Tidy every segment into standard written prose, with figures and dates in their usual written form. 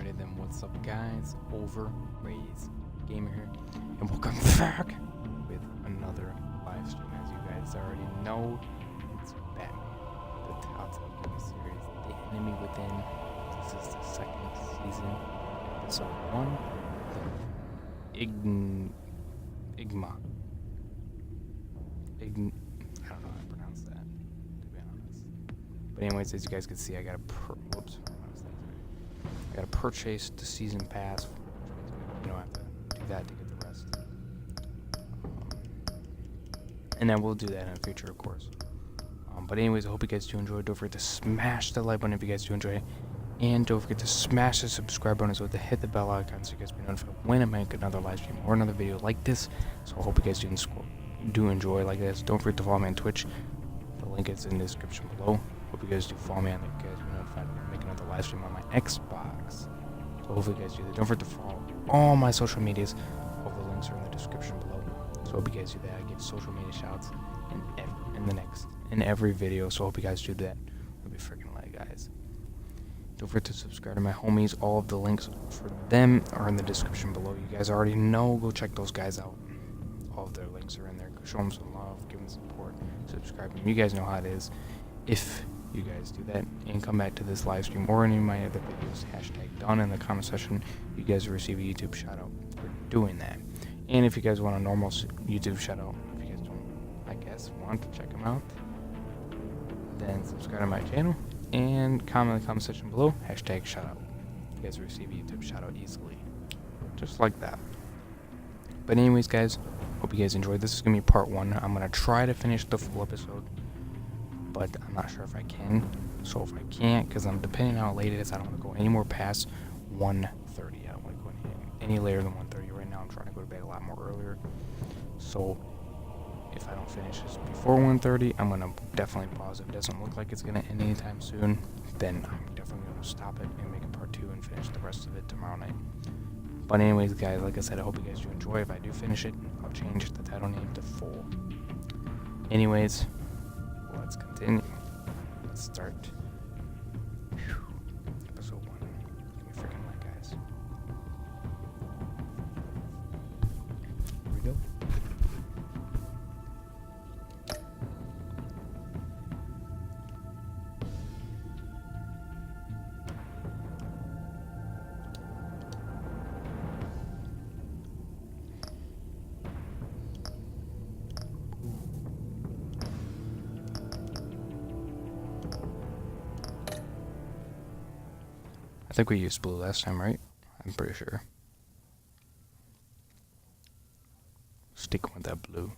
Alrighty then, what's up guys? Overrays Gamer here, and welcome back with another live stream. As you guys already know, it's Batman, the Telltale game series, The Enemy Within. This is the second season, episode 1, Enigma. I don't know how to pronounce that, to be honest. But anyways, as you guys can see, I got to purchase the season pass. You know, I have to do that to get the rest. And then we'll do that in the future, of course. But anyways, I hope you guys do enjoy. Don't forget to smash the like button if you guys do enjoy. And don't forget to smash the subscribe button as well, to hit the bell icon so you guys be notified when I make another live stream or another video like this. So I hope you guys do enjoy like this. Don't forget to follow me on Twitch. The link is in the description below. Hope you guys do follow me, and you guys be notified when I make another live stream on my Xbox. So hopefully you guys do that. Don't forget to follow all my social medias. All the links are in the description below. So hope you guys do that. I give social media shouts in every video. So hope you guys do that. It'll be freaking lit, guys. Don't forget to subscribe to my homies. All of the links for them are in the description below. You guys already know. Go check those guys out. All of their links are in there. Go show them some love. Give them support. Subscribe them. You guys know how it is. If you guys do that and come back to this live stream or any of my other videos, hashtag done in the comment section, you guys will receive a YouTube shout out for doing that. And if you guys want a normal YouTube shout out, if you guys don't, I guess, want to check them out, then subscribe to my channel and comment in the comment section below, hashtag shout out. You guys will receive a YouTube shout out easily, just like that. But anyways, guys, hope you guys enjoyed. This is gonna be part 1. I'm gonna try to finish the full episode, but I'm not sure if I can. So if I can't, because I'm depending on how late it is, I don't want to go any more past 1:30. I don't want to go any later than 1:30 right now. I'm trying to go to bed a lot more earlier. So if I don't finish this before 1:30, I'm going to definitely pause. If it doesn't look like it's going to end anytime soon, then I'm definitely going to stop it and make a part 2 and finish the rest of it tomorrow night. But anyways, guys, like I said, I hope you guys do enjoy. If I do finish it, I'll change the title name to Full. Anyways, let's continue. Let's start. Episode 1. Give me freaking light, guys. Here we go. I think we used blue last time, right? I'm pretty sure. Sticking with that blue.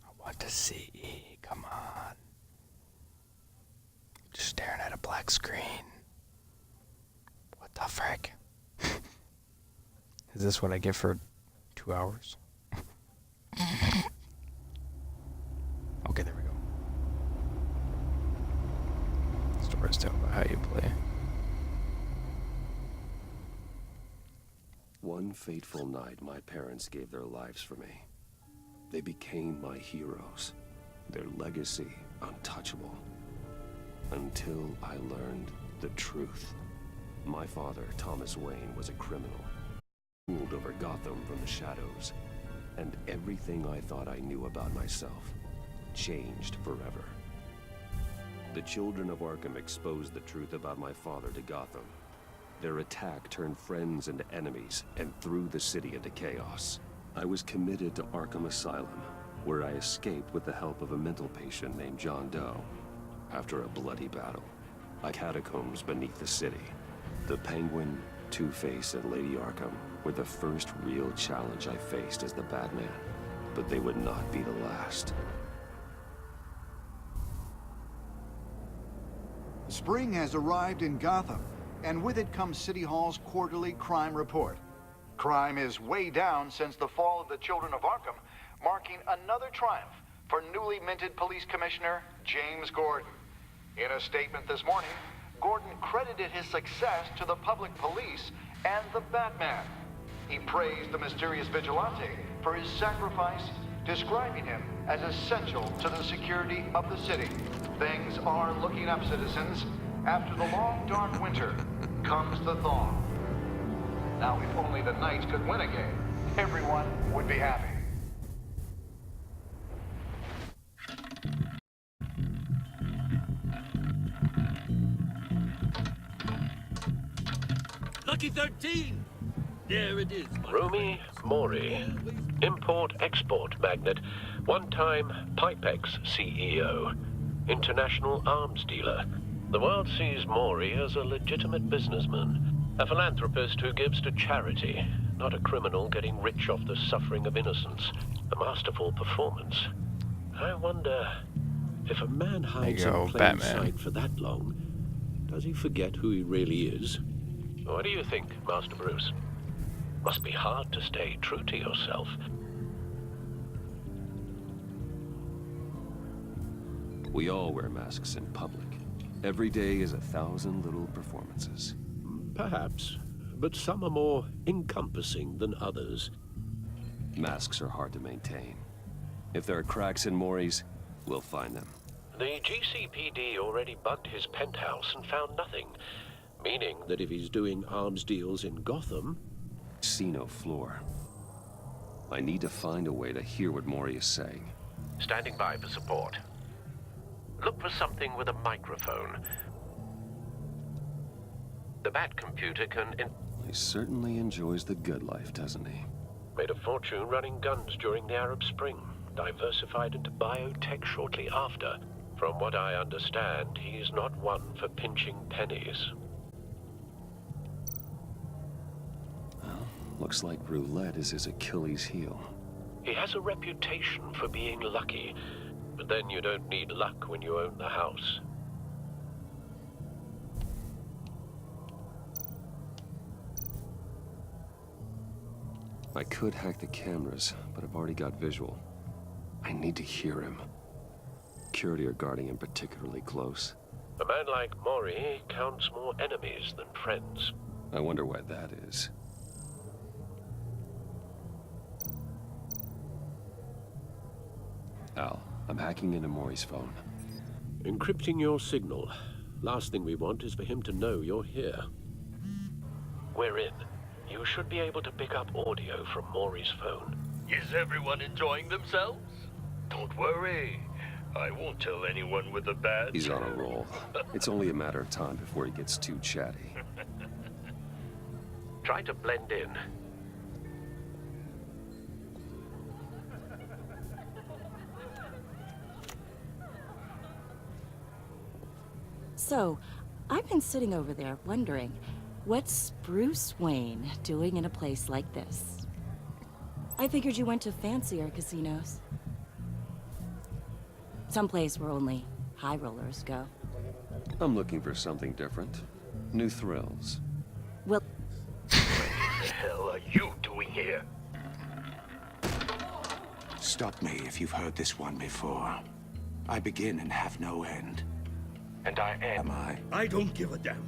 I want to see. Come on. Just staring at a black screen. What the frick? Is this what I get for 2 hours? Okay, there we go. Stories tell about how you play. One fateful night, my parents gave their lives for me. They became my heroes. Their legacy untouchable. Until I learned the truth. My father, Thomas Wayne, was a criminal. Ruled over Gotham from the shadows. And everything I thought I knew about myself changed forever. The children of Arkham exposed the truth about my father to Gotham. Their attack turned friends into enemies and threw the city into chaos. I was committed to Arkham Asylum, where I escaped with the help of a mental patient named John Doe. After a bloody battle, like catacombs beneath the city, the Penguin, Two-Face, and Lady Arkham were the first real challenge I faced as the Batman, but they would not be the last. Spring has arrived in Gotham, and with it comes City Hall's quarterly crime report. Crime is way down since the fall of the Children of Arkham, marking another triumph for newly minted Police Commissioner James Gordon. In a statement this morning, Gordon credited his success to the public police and the Batman. He praised the mysterious vigilante for his sacrifice, describing him as essential to the security of the city. Things are looking up, citizens. After the long, dark winter comes the thaw. Now, if only the Knights could win a game, everyone would be happy. Lucky 13! There it is. Rumi Mori, import-export magnate, one-time Pipex CEO, international arms dealer. The world sees Mori as a legitimate businessman, a philanthropist who gives to charity, not a criminal getting rich off the suffering of innocence. A masterful performance. I wonder if a man hides in plain sight for that long, does he forget who he really is? What do you think, Master Bruce? Must be hard to stay true to yourself. We all wear masks in public. Every day is 1,000 little performances. Perhaps, but some are more encompassing than others. Masks are hard to maintain. If there are cracks in Mori's, we'll find them. The GCPD already bugged his penthouse and found nothing, meaning that if he's doing arms deals in Gotham... Casino floor. I need to find a way to hear what Mori is saying. Standing by for support. Look for something with a microphone. The Bat computer can... He certainly enjoys the good life, doesn't he? Made a fortune running guns during the Arab Spring. Diversified into biotech shortly after. From what I understand, he's not one for pinching pennies. Well, looks like roulette is his Achilles heel. He has a reputation for being lucky, but then you don't need luck when you own the house. I could hack the cameras, but I've already got visual. I need to hear him. Security are guarding him particularly close. A man like Mori counts more enemies than friends. I wonder why that is. Al, I'm hacking into Mori's phone. Encrypting your signal. Last thing we want is for him to know you're here. We're in. You should be able to pick up audio from Mori's phone. Is everyone enjoying themselves? Don't worry. I won't tell anyone with a badge. He's on a roll. It's only a matter of time before he gets too chatty. Try to blend in. So, I've been sitting over there wondering, what's Bruce Wayne doing in a place like this? I figured you went to fancier casinos. Someplace where only high rollers go. I'm looking for something different. New thrills. Well, What the hell are you doing here? Stop me if you've heard this one before. I begin and have no end. And I am. Am I? I don't give a damn.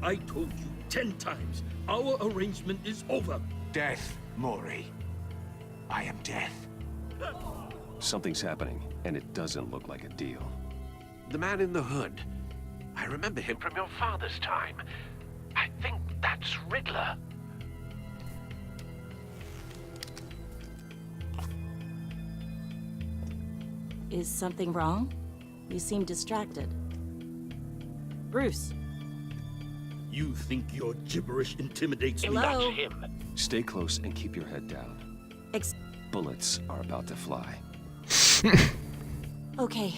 I told you 10 times. Our arrangement is over. Death, Mori. I am death. Something's happening, and it doesn't look like a deal. The man in the hood. I remember him from your father's time. I think that's Riddler. is something wrong? You seem distracted. Bruce. You think your gibberish intimidates me? Hello? That's him. Stay close and keep your head down. Bullets are about to fly. Okay.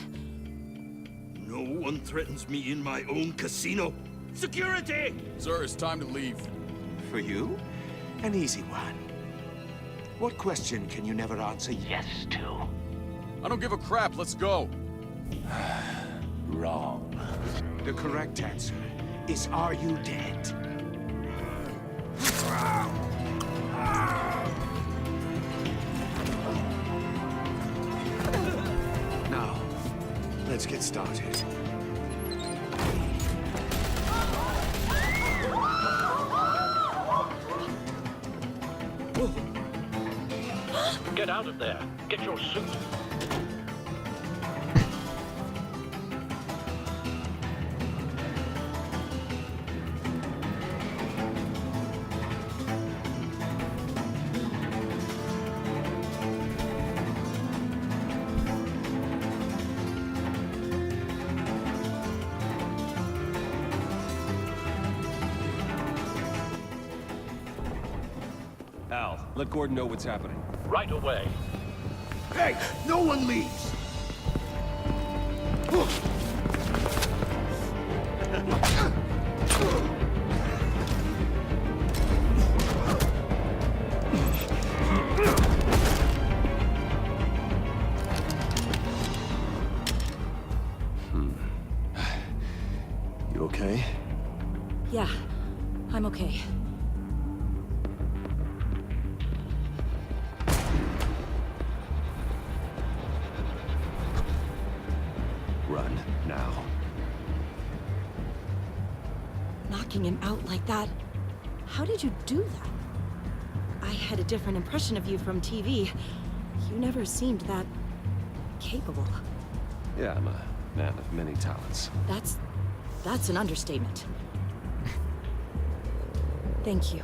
No one threatens me in my own casino. Security! Sir, it's time to leave. For you, an easy one. What question can you never answer yes to? I don't give a crap, let's go. Wrong. The correct answer is, are you dead? Now, let's get started. Get out of there. Get your suit. Al, let Gordon know what's happening. Right away. Hey, no one leaves! You okay? Yeah, I'm okay. Run, now. Knocking him out like that? How did you do that? I had a different impression of you from TV. You never seemed that capable. Yeah, I'm a man of many talents. That's an understatement. Thank you.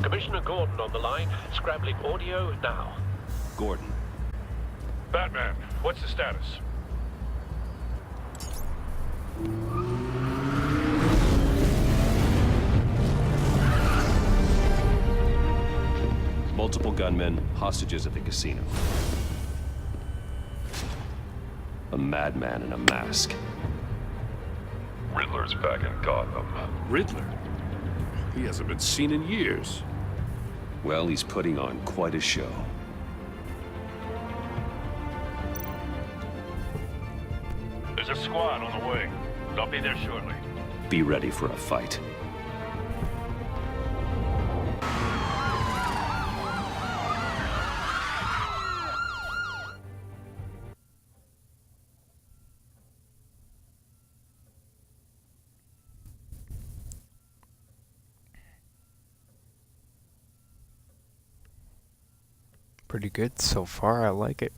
Commissioner Gordon on the line. Scrambling audio now. Gordon. Batman, what's the status? Multiple gunmen, hostages at the casino. A madman in a mask. Riddler's back in Gotham. Riddler? He hasn't been seen in years. Well, he's putting on quite a show. There's a squad on the way. They'll be there shortly. Be ready for a fight. Pretty good so far. I like it.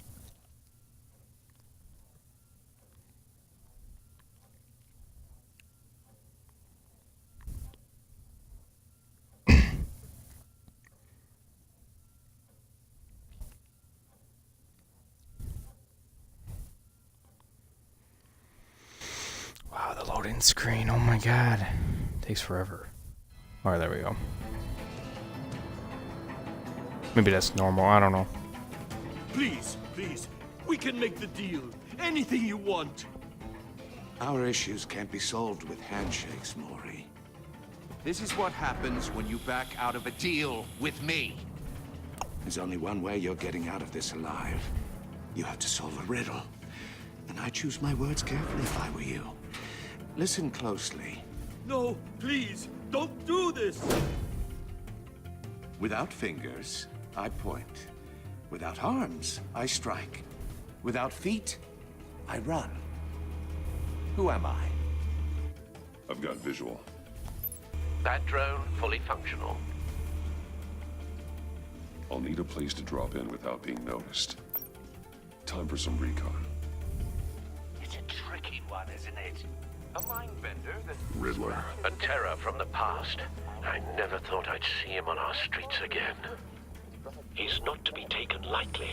Wow, the loading screen. Oh my god. Takes forever. Alright, there we go. Maybe that's normal, I don't know. Please, please, we can make the deal. Anything you want. Our issues can't be solved with handshakes, Maury. This is what happens when you back out of a deal with me. There's only one way you're getting out of this alive. You have to solve a riddle. And I choose my words carefully if I were you. Listen closely. No, please, don't do this. Without fingers, I point. Without arms, I strike. Without feet, I run. Who am I? I've got visual. That drone fully functional. I'll need a place to drop in without being noticed. Time for some recon. It's a tricky one, isn't it? A mind bender that... Riddler. A terror from the past. I never thought I'd see him on our streets again. He's not to be taken lightly.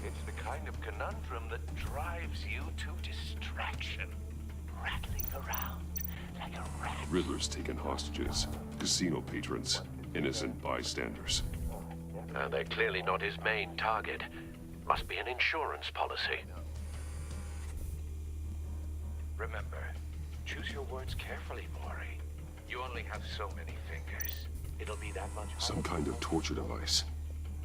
It's the kind of conundrum that drives you to distraction. Rattling around like a rat. Riddler's taken hostages. Casino patrons. Innocent bystanders. They're clearly not his main target. Must be an insurance policy. Remember, choose your words carefully, Maury. You only have so many fingers. It'll be that much harder. Some kind of torture device.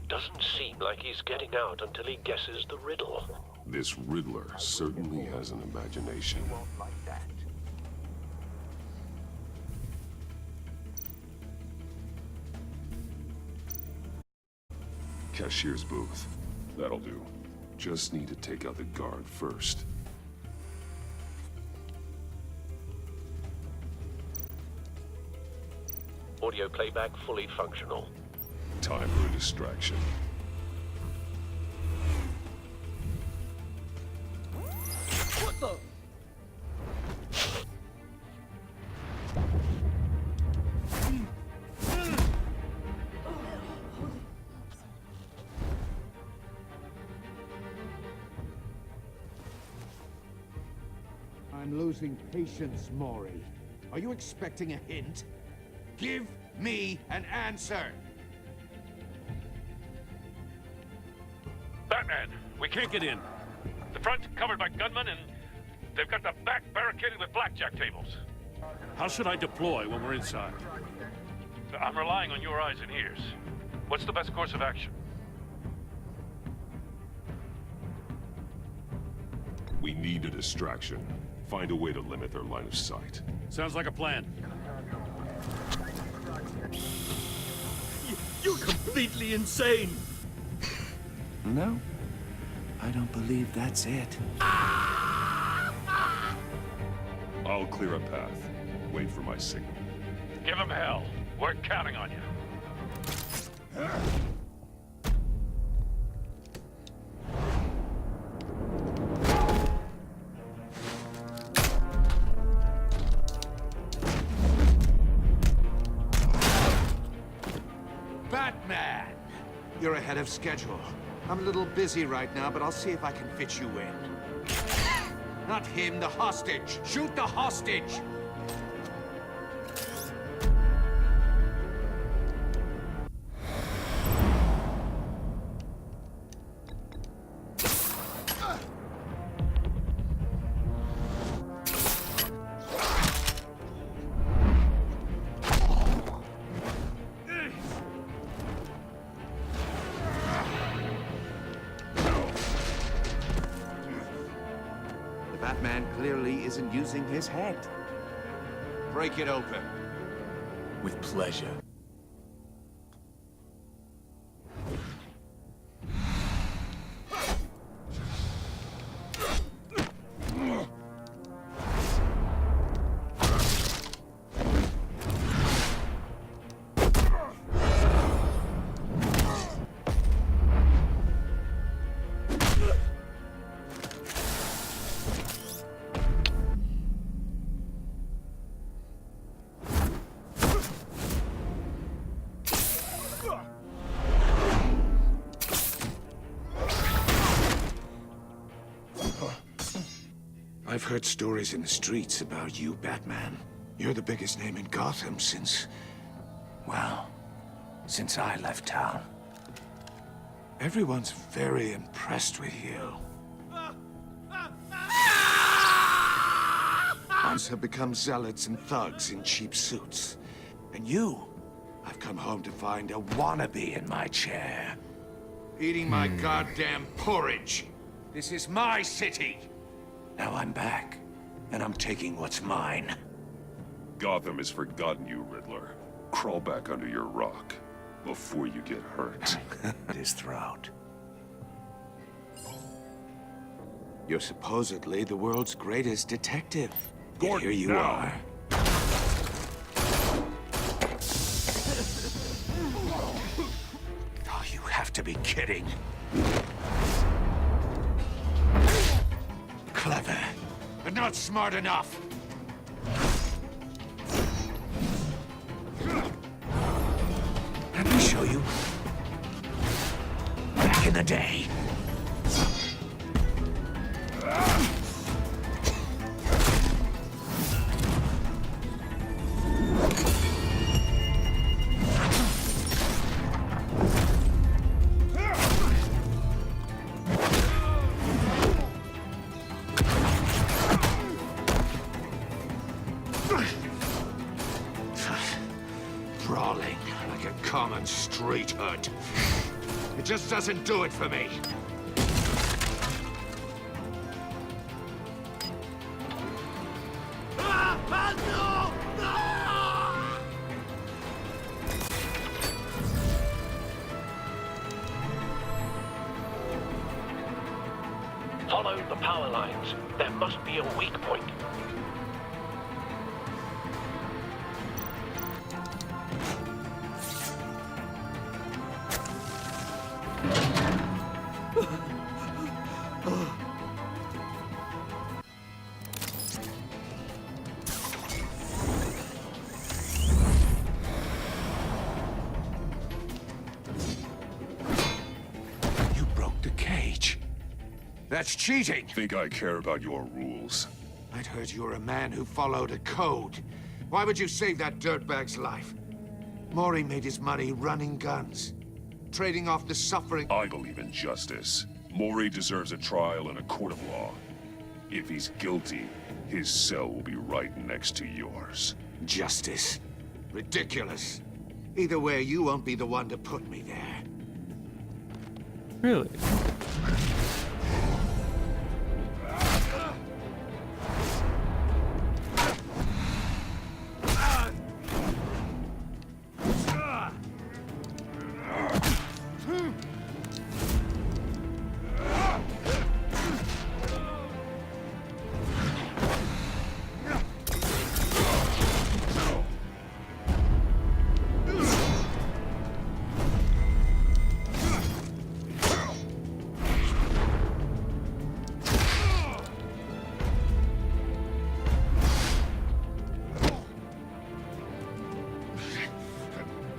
Doesn't seem like he's getting out until he guesses the riddle. This Riddler certainly has an imagination. Won't like that. Cashier's booth. That'll do. Just need to take out the guard first. Audio playback fully functional. Time for a distraction. What the? I'm losing patience, Maury. Are you expecting a hint? Give me an answer! Batman, we can't get in. The front's covered by gunmen, and they've got the back barricaded with blackjack tables. How should I deploy when we're inside? I'm relying on your eyes and ears. What's the best course of action? We need a distraction. Find a way to limit their line of sight. Sounds like a plan. You're completely insane! No, I don't believe that's it. I'll clear a path. Wait for my signal. Give them hell. We're counting on you. Batman! You're ahead of schedule. I'm a little busy right now, but I'll see if I can fit you in. Not him, the hostage! Shoot the hostage! Batman clearly isn't using his head. Break it open. With pleasure. I've heard stories in the streets about you, Batman. You're the biggest name in Gotham since... well, since I left town. Everyone's very impressed with you. Others have become zealots and thugs in cheap suits. And you, I've come home to find a wannabe in my chair. Eating my goddamn porridge. This is my city. Now I'm back, and I'm taking what's mine. Gotham has forgotten you, Riddler. Crawl back under your rock before you get hurt. His throat. You're supposedly the world's greatest detective. Yet here you are. Oh, you have to be kidding. Clever, but not smart enough. Let me show you. Back in the day. Brawling like a common street hood. It just doesn't do it for me. Follow the power lines. There must be a weak point. That's cheating! Think I care about your rules? I'd heard you were a man who followed a code. Why would you save that dirtbag's life? Maury made his money running guns, trading off the suffering... I believe in justice. Maury deserves a trial in a court of law. If he's guilty, his cell will be right next to yours. Justice? Ridiculous. Either way, you won't be the one to put me there. Really?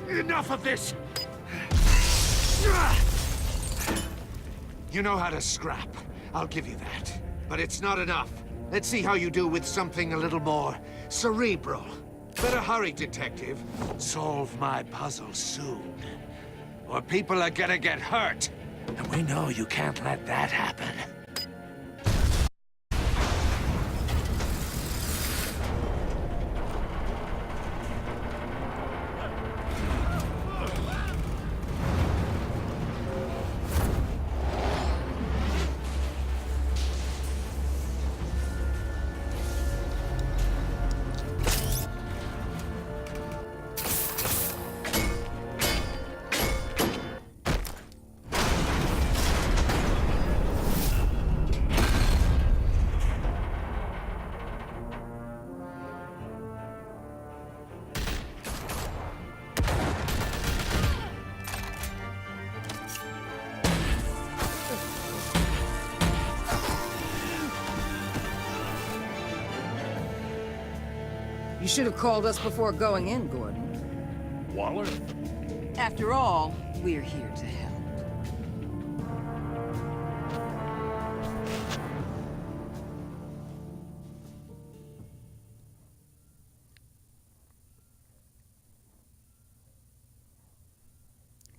Enough of this! You know how to scrap. I'll give you that. But it's not enough. Let's see how you do with something a little more cerebral. Better hurry, detective. Solve my puzzle soon. Or people are gonna get hurt. And we know you can't let that happen. You should have called us before going in, Gordon. Waller? After all, we're here to help.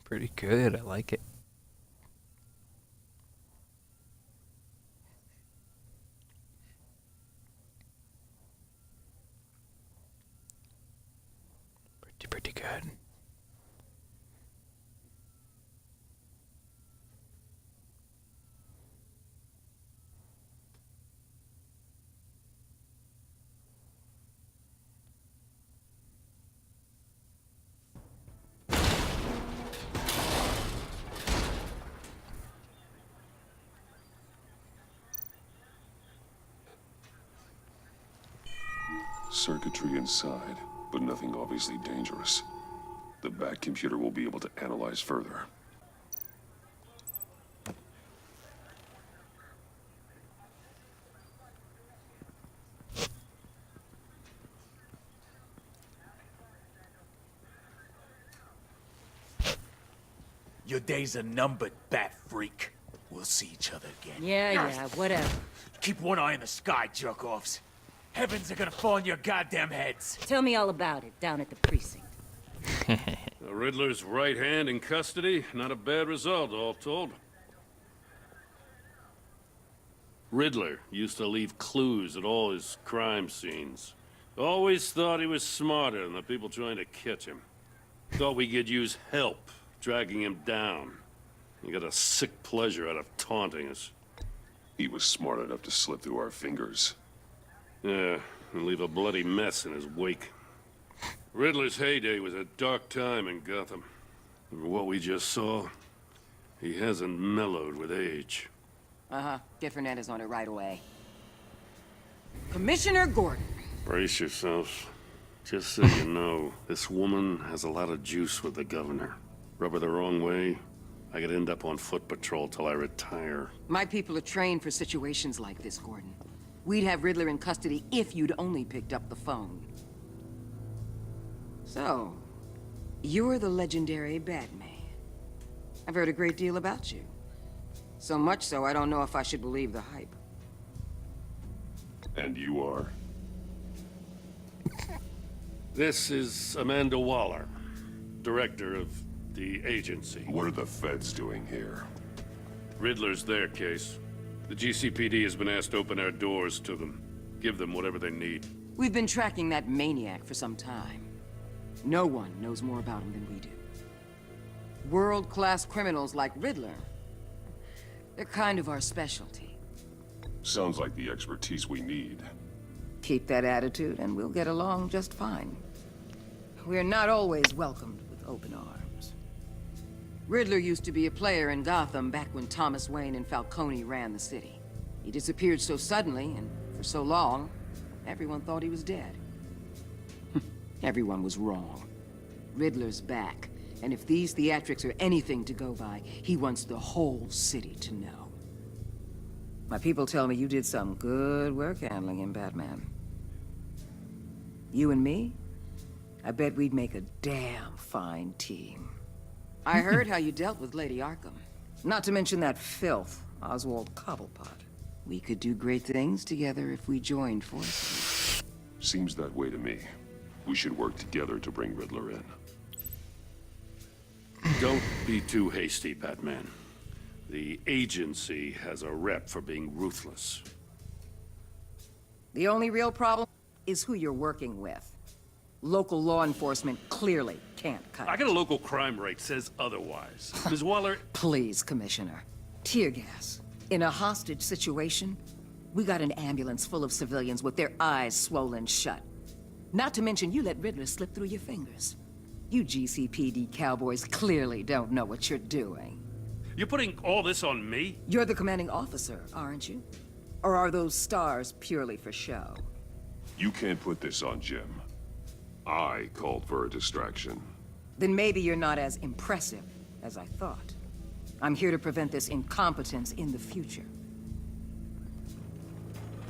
Pretty good. I like it. Pretty good. Circuitry inside, but nothing obviously dangerous. The back computer will be able to analyze further. Your days are numbered, bat freak. We'll see each other again. Yeah, whatever. Keep one eye in the sky, jerk-offs. Heavens are gonna fall on your goddamn heads. Tell me all about it down at the precinct. The Riddler's right hand in custody. Not a bad result, all told. Riddler used to leave clues at all his crime scenes. Always thought he was smarter than the people trying to catch him. Thought we could use help, dragging him down. He got a sick pleasure out of taunting us. He was smart enough to slip through our fingers. Yeah, and leave a bloody mess in his wake. Riddler's heyday was a dark time in Gotham. And what we just saw, he hasn't mellowed with age. Uh-huh. Get Fernandez on it right away. Commissioner Gordon. Brace yourselves. Just so you know, this woman has a lot of juice with the governor. Rub her the wrong way, I could end up on foot patrol till I retire. My people are trained for situations like this, Gordon. We'd have Riddler in custody if you'd only picked up the phone. So, you're the legendary Batman. I've heard a great deal about you. So much so, I don't know if I should believe the hype. And you are? This is Amanda Waller, director of the agency. What are the feds doing here? Riddler's their case. The GCPD has been asked to open our doors to them. Give them whatever they need. We've been tracking that maniac for some time. No one knows more about him than we do. World-class criminals like Riddler. They're kind of our specialty. Sounds like the expertise we need. Keep that attitude and we'll get along just fine. We're not always welcomed with open arms. Riddler used to be a player in Gotham back when Thomas Wayne and Falcone ran the city. He disappeared so suddenly and for so long, everyone thought he was dead. Everyone was wrong. Riddler's back, and if these theatrics are anything to go by, he wants the whole city to know. My people tell me you did some good work handling him, Batman. You and me? I bet we'd make a damn fine team. I heard how you dealt with Lady Arkham. Not to mention that filth, Oswald Cobblepot. We could do great things together if we joined forces. Seems that way to me. We should work together to bring Riddler in. Don't be too hasty, Batman. The agency has a rep for being ruthless. The only real problem is who you're working with. Local law enforcement clearly can't cut I got a local crime rate says otherwise. Ms. Waller... Please, Commissioner. Tear gas. In a hostage situation, we got an ambulance full of civilians with their eyes swollen shut. Not to mention you let Riddler slip through your fingers. You GCPD cowboys clearly don't know what you're doing. You're putting all this on me? You're the commanding officer, aren't you? Or are those stars purely for show? You can't put this on Jim. I called for a distraction. Then maybe you're not as impressive as I thought. I'm here to prevent this incompetence in the future.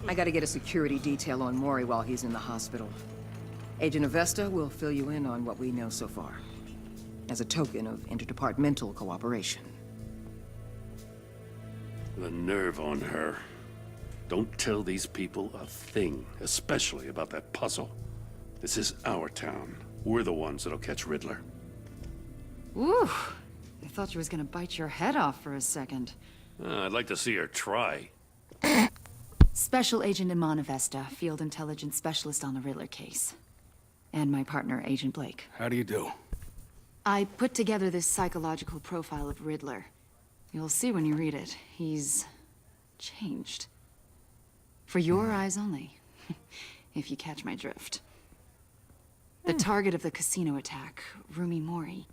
I gotta get a security detail on Mori while he's in the hospital. Agent Avesta will fill you in on what we know so far, as a token of interdepartmental cooperation. The nerve on her. Don't tell these people a thing, especially about that puzzle. This is our town. We're the ones that'll catch Riddler. Ooh, I thought you was gonna bite your head off for a second. I'd like to see her try. Special Agent Iman Avesta, Field Intelligence Specialist on the Riddler case. And my partner, Agent Blake. How do you do? I put together this psychological profile of Riddler. You'll see when you read it. He's changed. For your eyes only, if you catch my drift. The target of the casino attack, Rumi Mori.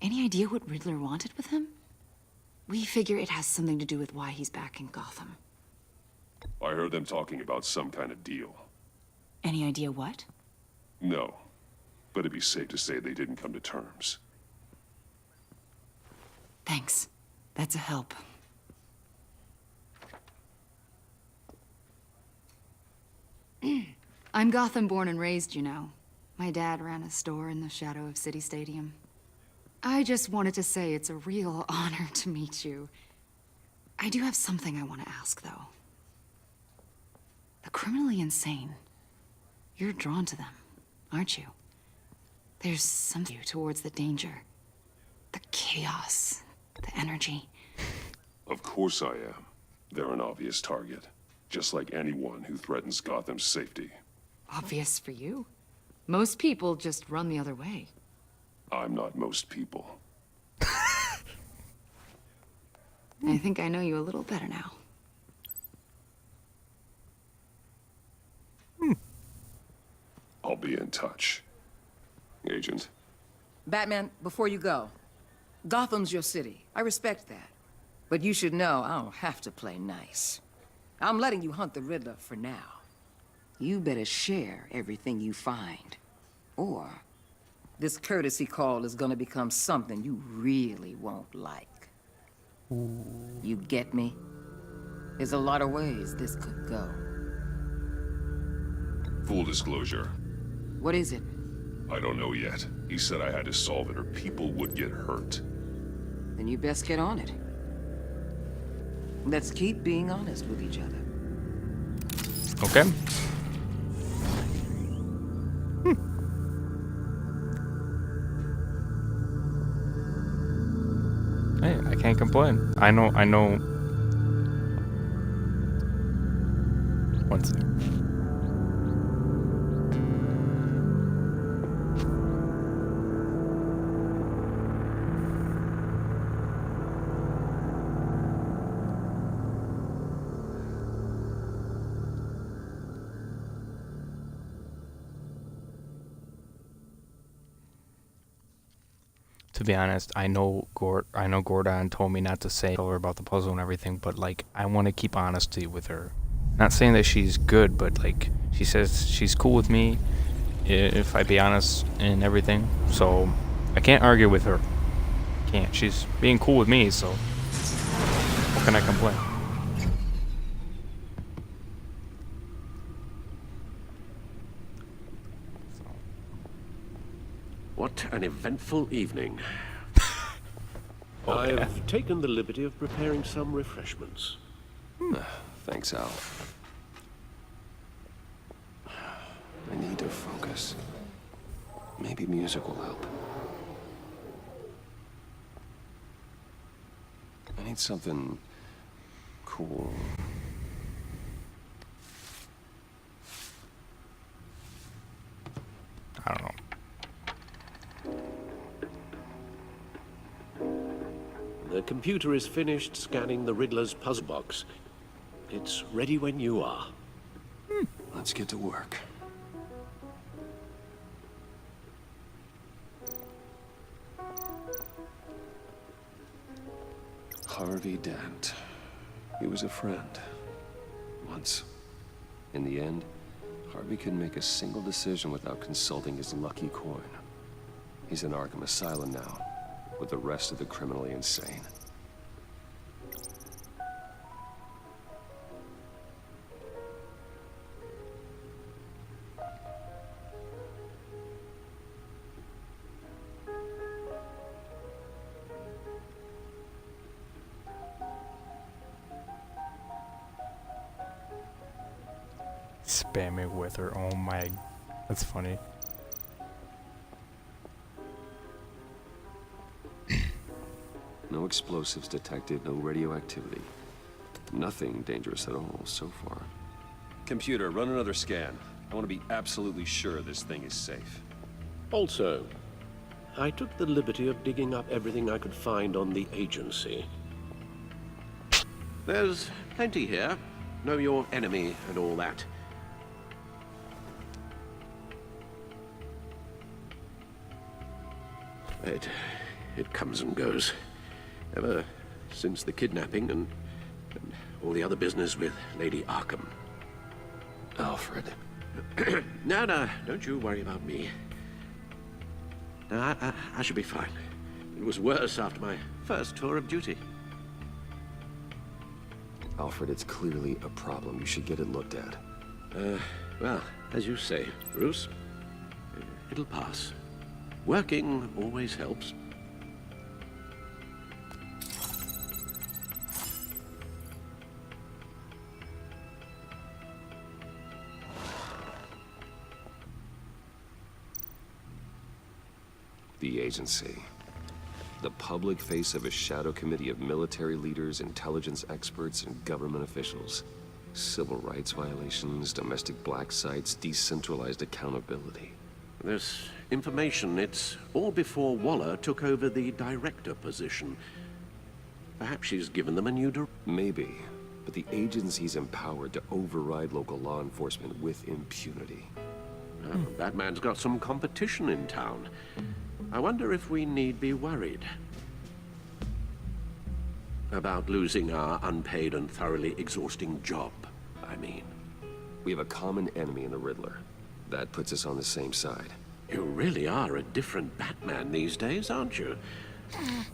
Any idea what Riddler wanted with him? We figure it has something to do with why he's back in Gotham. I heard them talking about some kind of deal. Any idea what? No, but it'd be safe to say they didn't come to terms. Thanks. That's a help. I'm Gotham born and raised, you know. My dad ran a store in the shadow of City Stadium. I just wanted to say it's a real honor to meet you. I do have something I want to ask, though. The criminally insane. You're drawn to them, aren't you? There's something towards the danger. The chaos. The energy. Of course I am. They're an obvious target. Just like anyone who threatens Gotham's safety. Obvious for you. Most people just run the other way. I'm not most people. I think I know you a little better now. I'll be in touch. Agent. Batman, before you go, Gotham's your city. I respect that. But you should know I don't have to play nice. I'm letting you hunt the Riddler for now. You better share everything you find. Or this courtesy call is gonna become something you really won't like. You get me? There's a lot of ways this could go. Full disclosure. What is it? I don't know yet. He said I had to solve it or people would get hurt. Then you best get on it. Let's keep being honest with each other. Okay. Hey, I can't complain. I know. One sec. To be honest, I know Gordon told me not to say her about the puzzle and everything, but like I want to keep honesty with her. Not saying that she's good, but like she says she's cool with me if I be honest and everything. So I can't argue with her. Can't. She's being cool with me, so how can I complain? What an eventful evening. Oh, yeah. I've taken the liberty of preparing some refreshments. Thanks, Al. I need to focus. Maybe music will help. I need something cool. I don't know. The computer is finished scanning the Riddler's puzzle box. It's ready when you are. Let's get to work. Harvey Dent. He was a friend. Once. In the end, Harvey couldn't make a single decision without consulting his lucky coin. He's in Arkham Asylum now, with the rest of the criminally insane. Spamming with her. Oh my, that's funny. No explosives detected, no radioactivity. Nothing dangerous at all so far. Computer, run another scan. I want to be absolutely sure this thing is safe. Also, I took the liberty of digging up everything I could find on the agency. There's plenty here. Know your enemy and all that. It comes and goes. Ever since the kidnapping and all the other business with Lady Arkham. Alfred. No, don't you worry about me. No, I should be fine. It was worse after my first tour of duty. Alfred, it's clearly a problem. You should get it looked at. Well, as you say, Bruce, it'll pass. Working always helps. The agency. The public face of a shadow committee of military leaders, intelligence experts, and government officials. Civil rights violations, domestic black sites, decentralized accountability. This information, it's all before Waller took over the director position. Perhaps she's given them a new Maybe, but the agency's empowered to override local law enforcement with impunity. Well, that man's got some competition in town. I wonder if we need be worried about losing our unpaid and thoroughly exhausting job, I mean. We have a common enemy in the Riddler. That puts us on the same side. You really are a different Batman these days, aren't you?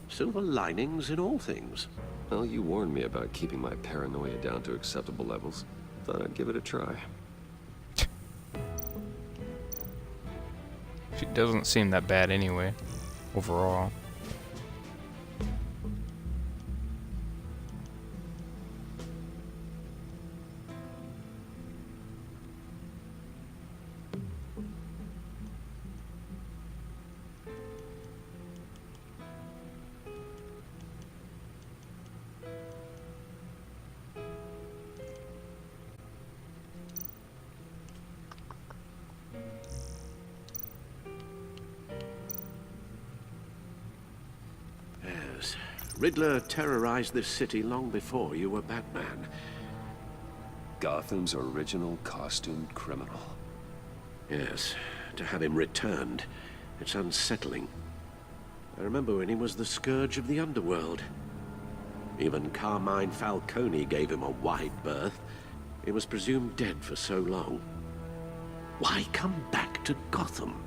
Silver linings in all things. Well, you warned me about keeping my paranoia down to acceptable levels. Thought I'd give it a try. She doesn't seem that bad anyway, overall. Yes. Riddler terrorized this city long before you were Batman. Gotham's original costumed criminal. Yes. To have him returned, it's unsettling. I remember when he was the scourge of the underworld. Even Carmine Falcone gave him a wide berth. He was presumed dead for so long. Why come back to Gotham?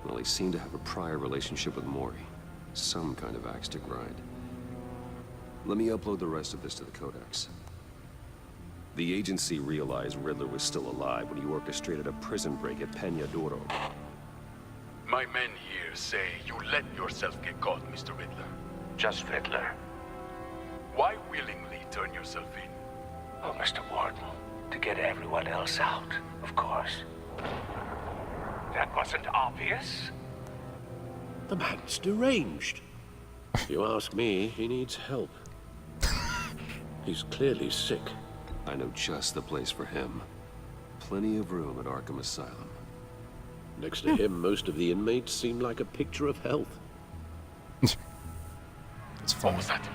Well, he seemed to have a prior relationship with Mori. Some kind of axe to grind. Let me upload the rest of this to the Codex. The agency realized Riddler was still alive when he orchestrated a prison break at Peñadoro. My men here say you let yourself get caught, Mr. Riddler. Just Riddler. Why willingly turn yourself in? Oh, Mr. Warden, to get everyone else out, of course. That wasn't obvious. The man's deranged. If you ask me, he needs help. He's clearly sick. I know just the place for him. Plenty of room at Arkham Asylum. Next to him, most of the inmates seem like a picture of health. It's What fun. was that?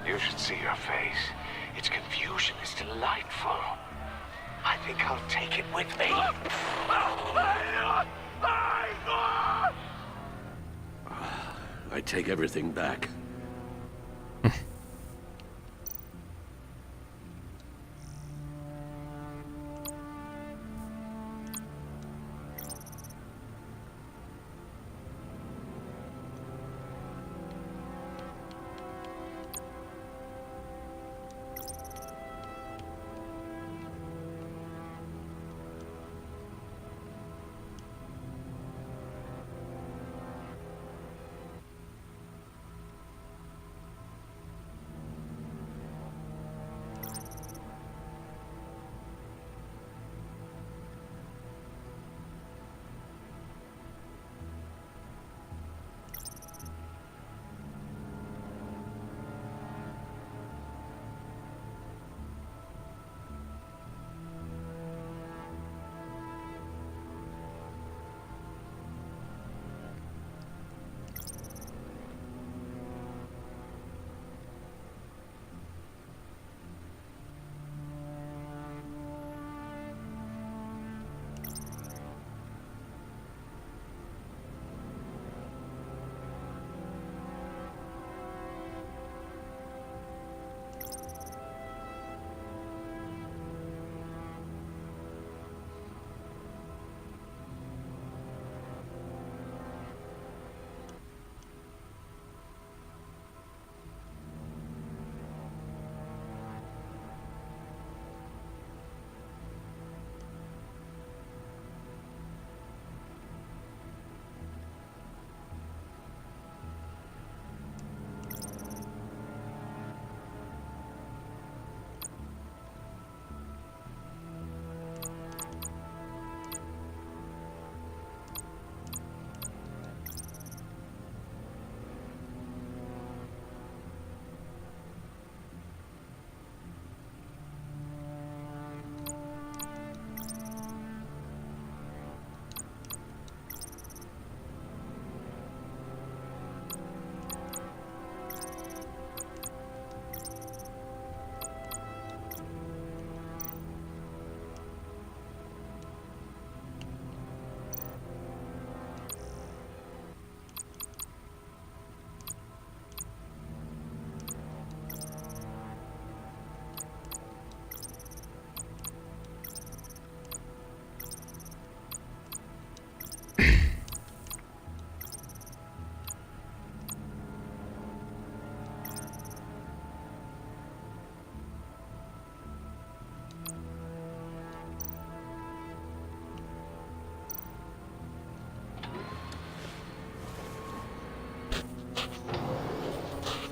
You should see your face. Its confusion is delightful. I think I'll take it with me. I take everything back.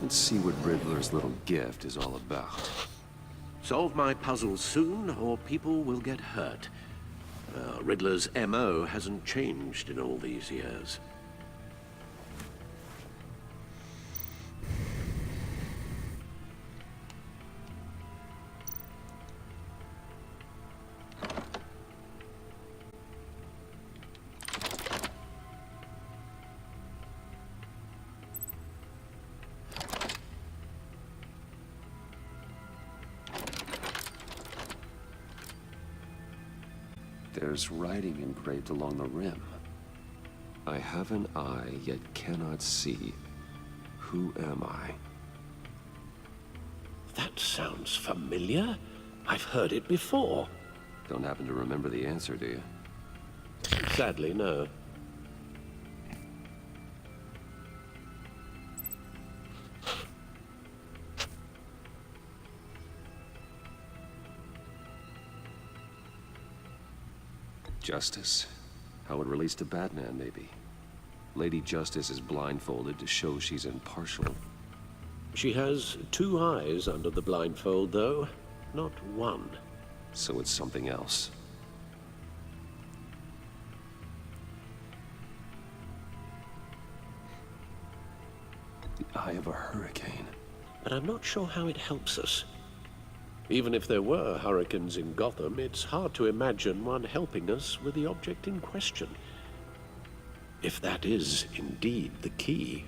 Let's see what Riddler's little gift is all about. Solve my puzzles soon, or people will get hurt. Riddler's MO hasn't changed in all these years. There's writing engraved along the rim. I have an eye, yet cannot see. Who am I? That sounds familiar. I've heard it before. Don't happen to remember the answer, do you? Sadly, no. Justice. How it relates to Batman, maybe. Lady Justice is blindfolded to show she's impartial. She has 2 eyes under the blindfold, though. Not one. So it's something else. The eye of a hurricane. But I'm not sure how it helps us. Even if there were hurricanes in Gotham, it's hard to imagine one helping us with the object in question. If that is indeed the key.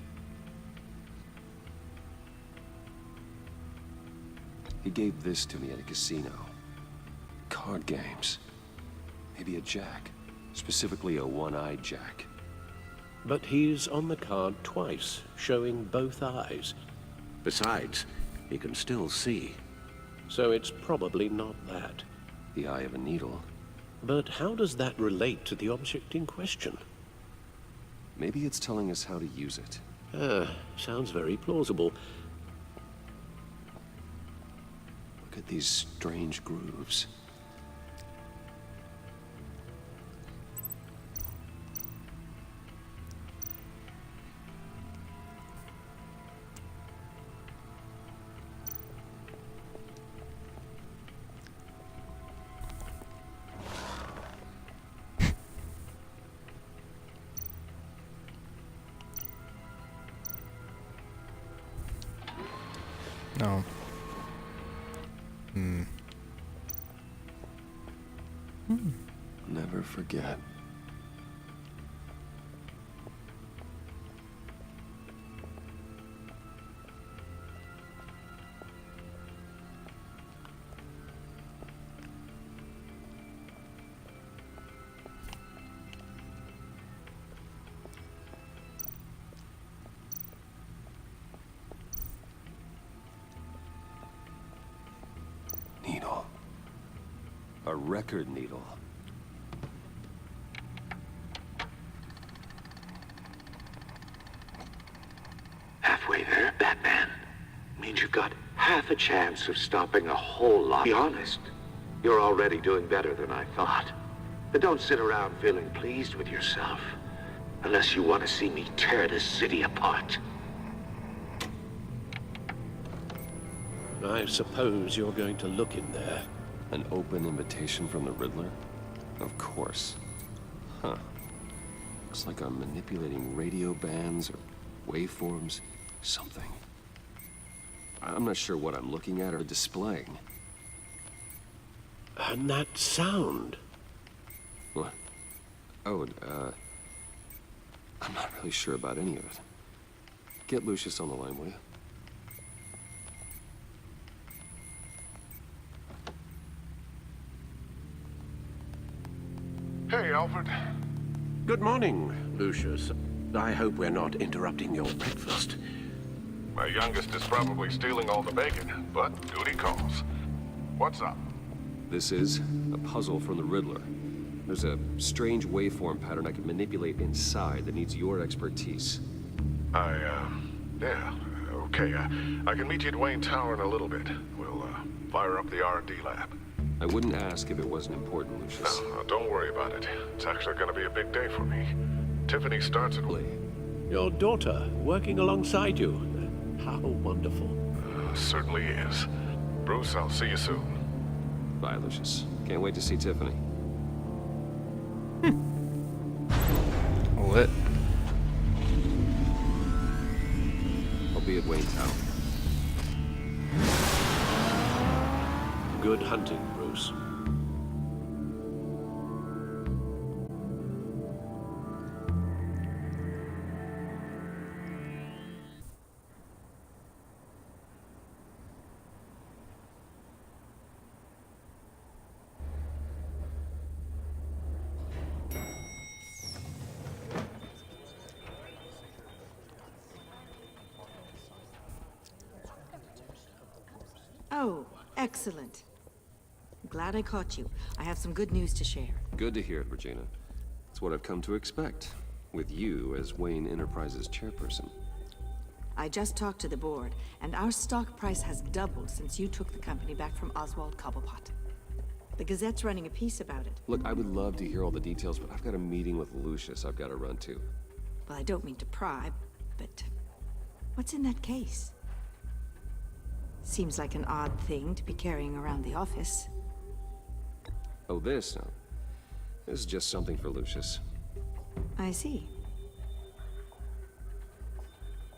He gave this to me at a casino. Card games. Maybe a jack. Specifically a one-eyed jack. But he's on the card twice, showing both eyes. Besides, he can still see. So it's probably not that. The eye of a needle. But how does that relate to the object in question? Maybe it's telling us how to use it. Sounds very plausible. Look at these strange grooves. No. Never forget. Needle. A record needle. Halfway there, Batman. Means you've got half a chance of stopping a whole lot. Be honest. You're already doing better than I thought. But don't sit around feeling pleased with yourself. Unless you want to see me tear this city apart. I suppose you're going to look in there. An open invitation from the Riddler? Of course. Huh. Looks like I'm manipulating radio bands or waveforms. Something. I'm not sure what I'm looking at or displaying. And that sound. What? Oh, I'm not really sure about any of it. Get Lucius on the line, will you? Hey, Alfred. Good morning, Lucius. I hope we're not interrupting your breakfast. My youngest is probably stealing all the bacon, but duty calls. What's up? This is a puzzle from the Riddler. There's a strange waveform pattern I can manipulate inside that needs your expertise. Yeah, okay. I can meet you at Wayne Tower in a little bit. We'll, fire up the R&D lab. I wouldn't ask if it wasn't important, Lucius. No, don't worry about it. It's actually gonna be a big day for me. Tiffany starts at... Your daughter, working alongside you. How wonderful. Certainly is. Bruce, I'll see you soon. Bye, Lucius. Can't wait to see Tiffany. Lit. I'll be at Wayne Tower. Good hunting, Bruce. Oh, excellent. Glad I caught you. I have some good news to share. Good to hear it, Regina. It's what I've come to expect, with you as Wayne Enterprises chairperson. I just talked to the board, and our stock price has doubled since you took the company back from Oswald Cobblepot. The Gazette's running a piece about it. Look, I would love to hear all the details, but I've got a meeting with Lucius I've got to run to. Well, I don't mean to pry, but what's in that case? Seems like an odd thing to be carrying around the office. Oh, this? No. This is just something for Lucius. I see.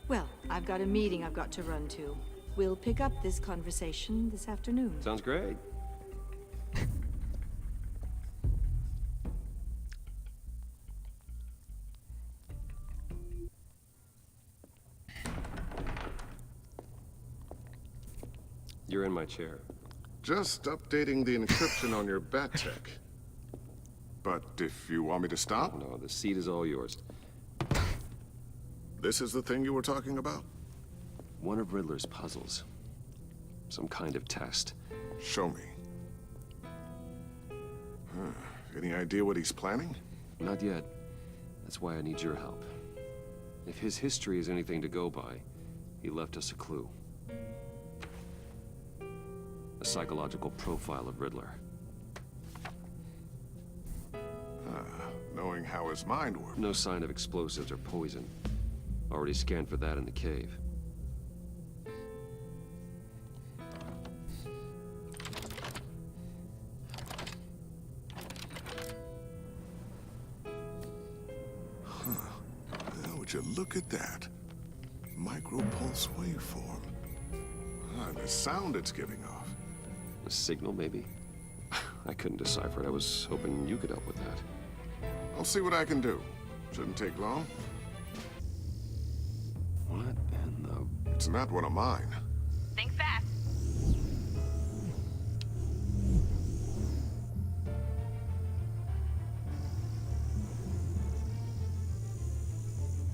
Well, I've got a meeting I've got to run to. We'll pick up this conversation this afternoon. Sounds great. You're in my chair. Just updating the encryption on your bat tech. But if you want me to stop? No, the seat is all yours. This is the thing you were talking about? One of Riddler's puzzles. Some kind of test. Show me. Any idea what he's planning? Not yet. That's why I need your help. If his history is anything to go by, he left us a clue. A psychological profile of Riddler. Knowing how his mind works. No sign of explosives or poison. Already scanned for that in the cave. Now, would you look at that? Micro-pulse waveform. And the sound it's giving off. A signal, maybe? I couldn't decipher it. I was hoping you could help with that. I'll see what I can do. Shouldn't take long. What in the... It's not one of mine. Think fast.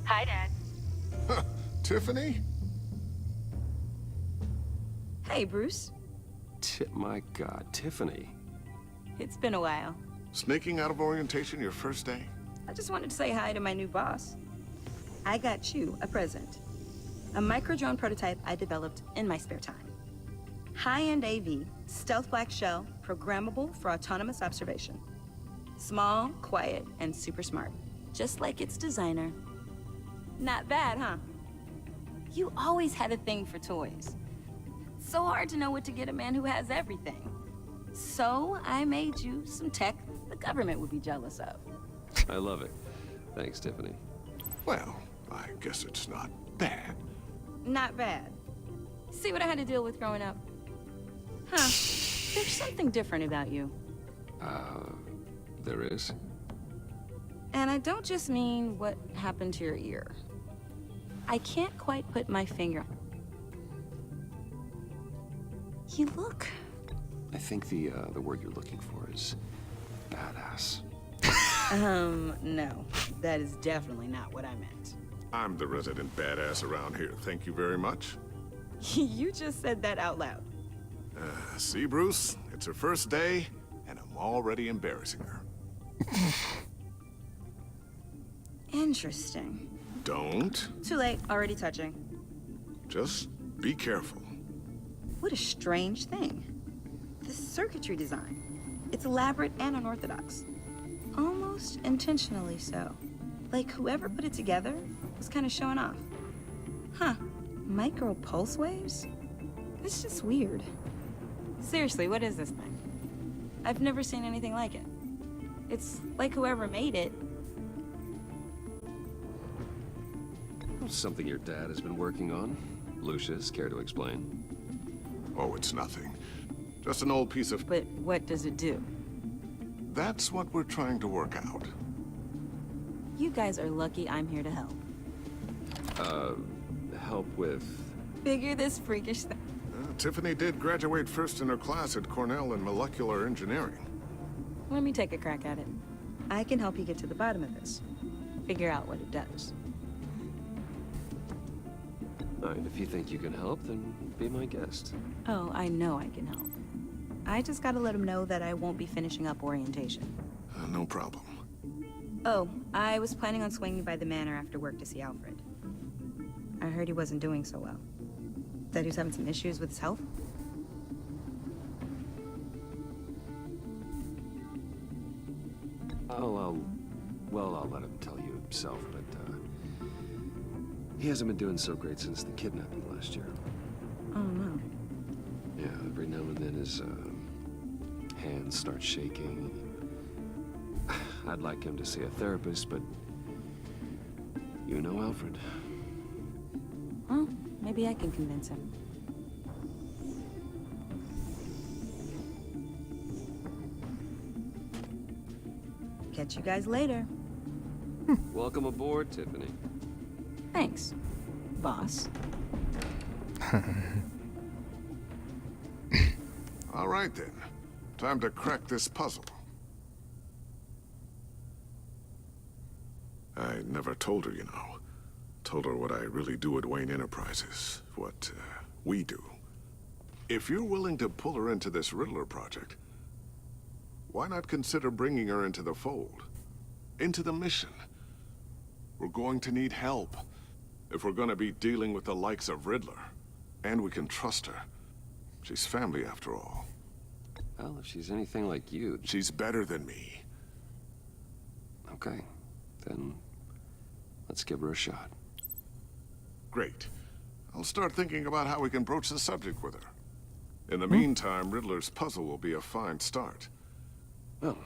Hi, Dad. Tiffany? Hey, Bruce. My God, Tiffany. It's been a while. Sneaking out of orientation your first day? I just wanted to say hi to my new boss. I got you a present. A micro-drone prototype I developed in my spare time. High-end AV, stealth black shell, programmable for autonomous observation. Small, quiet, and super smart. Just like its designer. Not bad, huh? You always had a thing for toys. So hard to know what to get a man who has everything. So I made you some tech the government would be jealous of. I love it. Thanks, Tiffany. Well, I guess it's not bad. Not bad. See what I had to deal with growing up? Huh. There's something different about you. There is? And I don't just mean what happened to your ear. I can't quite put my finger. You look... I think the word you're looking for is badass. No. That is definitely not what I meant. I'm the resident badass around here. Thank you very much. You just said that out loud. See, Bruce? It's her first day, and I'm already embarrassing her. Interesting. Don't. Too late. Already touching. Just be careful. What a strange thing. The circuitry design. It's elaborate and unorthodox. Almost intentionally so. Like whoever put it together was kind of showing off. Huh. Micro pulse waves? It's just weird. Seriously, what is this thing? I've never seen anything like it. It's like whoever made it. Something your dad has been working on. Lucius, care to explain? Oh, it's nothing. Just an old piece of... But what does it do? That's what we're trying to work out. You guys are lucky I'm here to help. Help with... Figure this freakish thing. Tiffany did graduate first in her class at Cornell in molecular engineering. Let me take a crack at it. I can help you get to the bottom of this. Figure out what it does. If you think you can help, then be my guest. Oh, I know I can help. I just gotta let him know that I won't be finishing up orientation. No problem. Oh, I was planning on swinging by the manor after work to see Alfred. I heard he wasn't doing so well. That he was having some issues with his health? I'll let him tell you himself, but, he hasn't been doing so great since the kidnapping last year. Oh, no. Yeah, every now and then his, hands start shaking. I'd like him to see a therapist, but you know Alfred. Well, maybe I can convince him. Catch you guys later. Welcome aboard, Tiffany. Thanks, boss. All right, then. Time to crack this puzzle. I never told her, you know. Told her what I really do at Wayne Enterprises. What, we do. If you're willing to pull her into this Riddler project, why not consider bringing her into the fold? Into the mission? We're going to need help if we're going to be dealing with the likes of Riddler. And we can trust her. She's family, after all. Well, if she's anything like you... She's better than me. Okay. Then let's give her a shot. Great. I'll start thinking about how we can broach the subject with her. In the meantime, Riddler's puzzle will be a fine start. Well,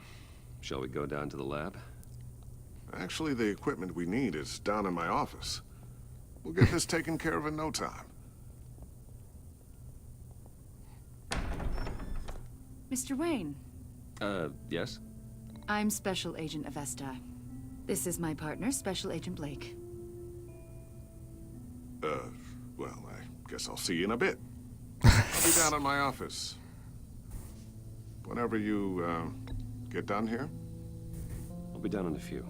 shall we go down to the lab? Actually, the equipment we need is down in my office. We'll get this taken care of in no time. Mr. Wayne. Yes? I'm Special Agent Avesta. This is my partner, Special Agent Blake. Well, I guess I'll see you in a bit. I'll be down in my office. Whenever you, get done here? I'll be down in a few.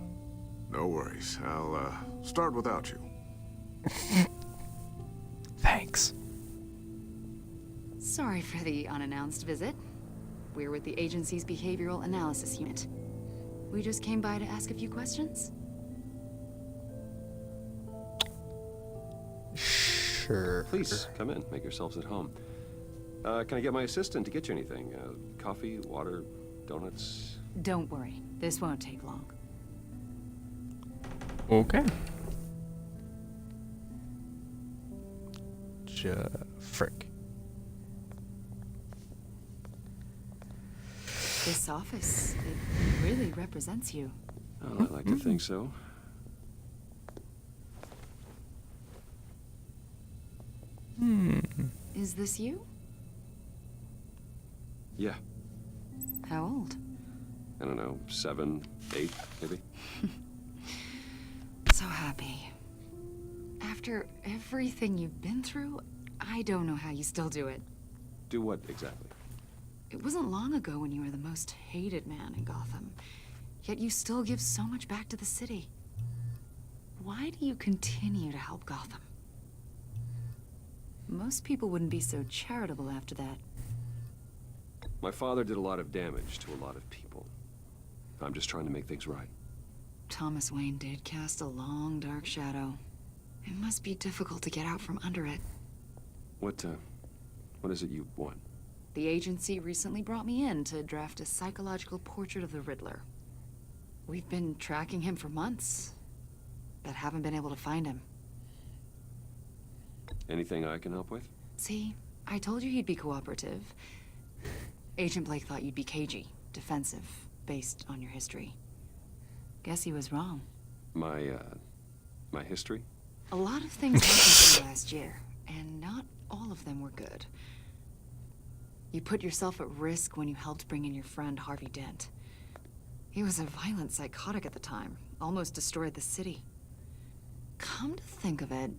No worries. I'll, start without you. Thanks. Sorry for the unannounced visit. We're with the agency's behavioral analysis unit. We just came by to ask a few questions. Sure. Please, come in. Make yourselves at home. Can I get my assistant to get you anything? Coffee, water, donuts? Don't worry. This won't take long. Okay. Frick. This office, it really represents you. Well, I like to think so. Is this you? Yeah. How old? I don't know, 7, 8, maybe? So happy. After everything you've been through, I don't know how you still do it. Do what, exactly? It wasn't long ago when you were the most hated man in Gotham. Yet you still give so much back to the city. Why do you continue to help Gotham? Most people wouldn't be so charitable after that. My father did a lot of damage to a lot of people. I'm just trying to make things right. Thomas Wayne did cast a long, dark shadow. It must be difficult to get out from under it. What is it you want? The agency recently brought me in to draft a psychological portrait of the Riddler. We've been tracking him for months, but haven't been able to find him. Anything I can help with? See, I told you he'd be cooperative. Agent Blake thought you'd be cagey, defensive, based on your history. Guess he was wrong. My history? A lot of things happened to you last year, and not all of them were good. You put yourself at risk when you helped bring in your friend Harvey Dent. He was a violent psychotic at the time, almost destroyed the city. Come to think of it,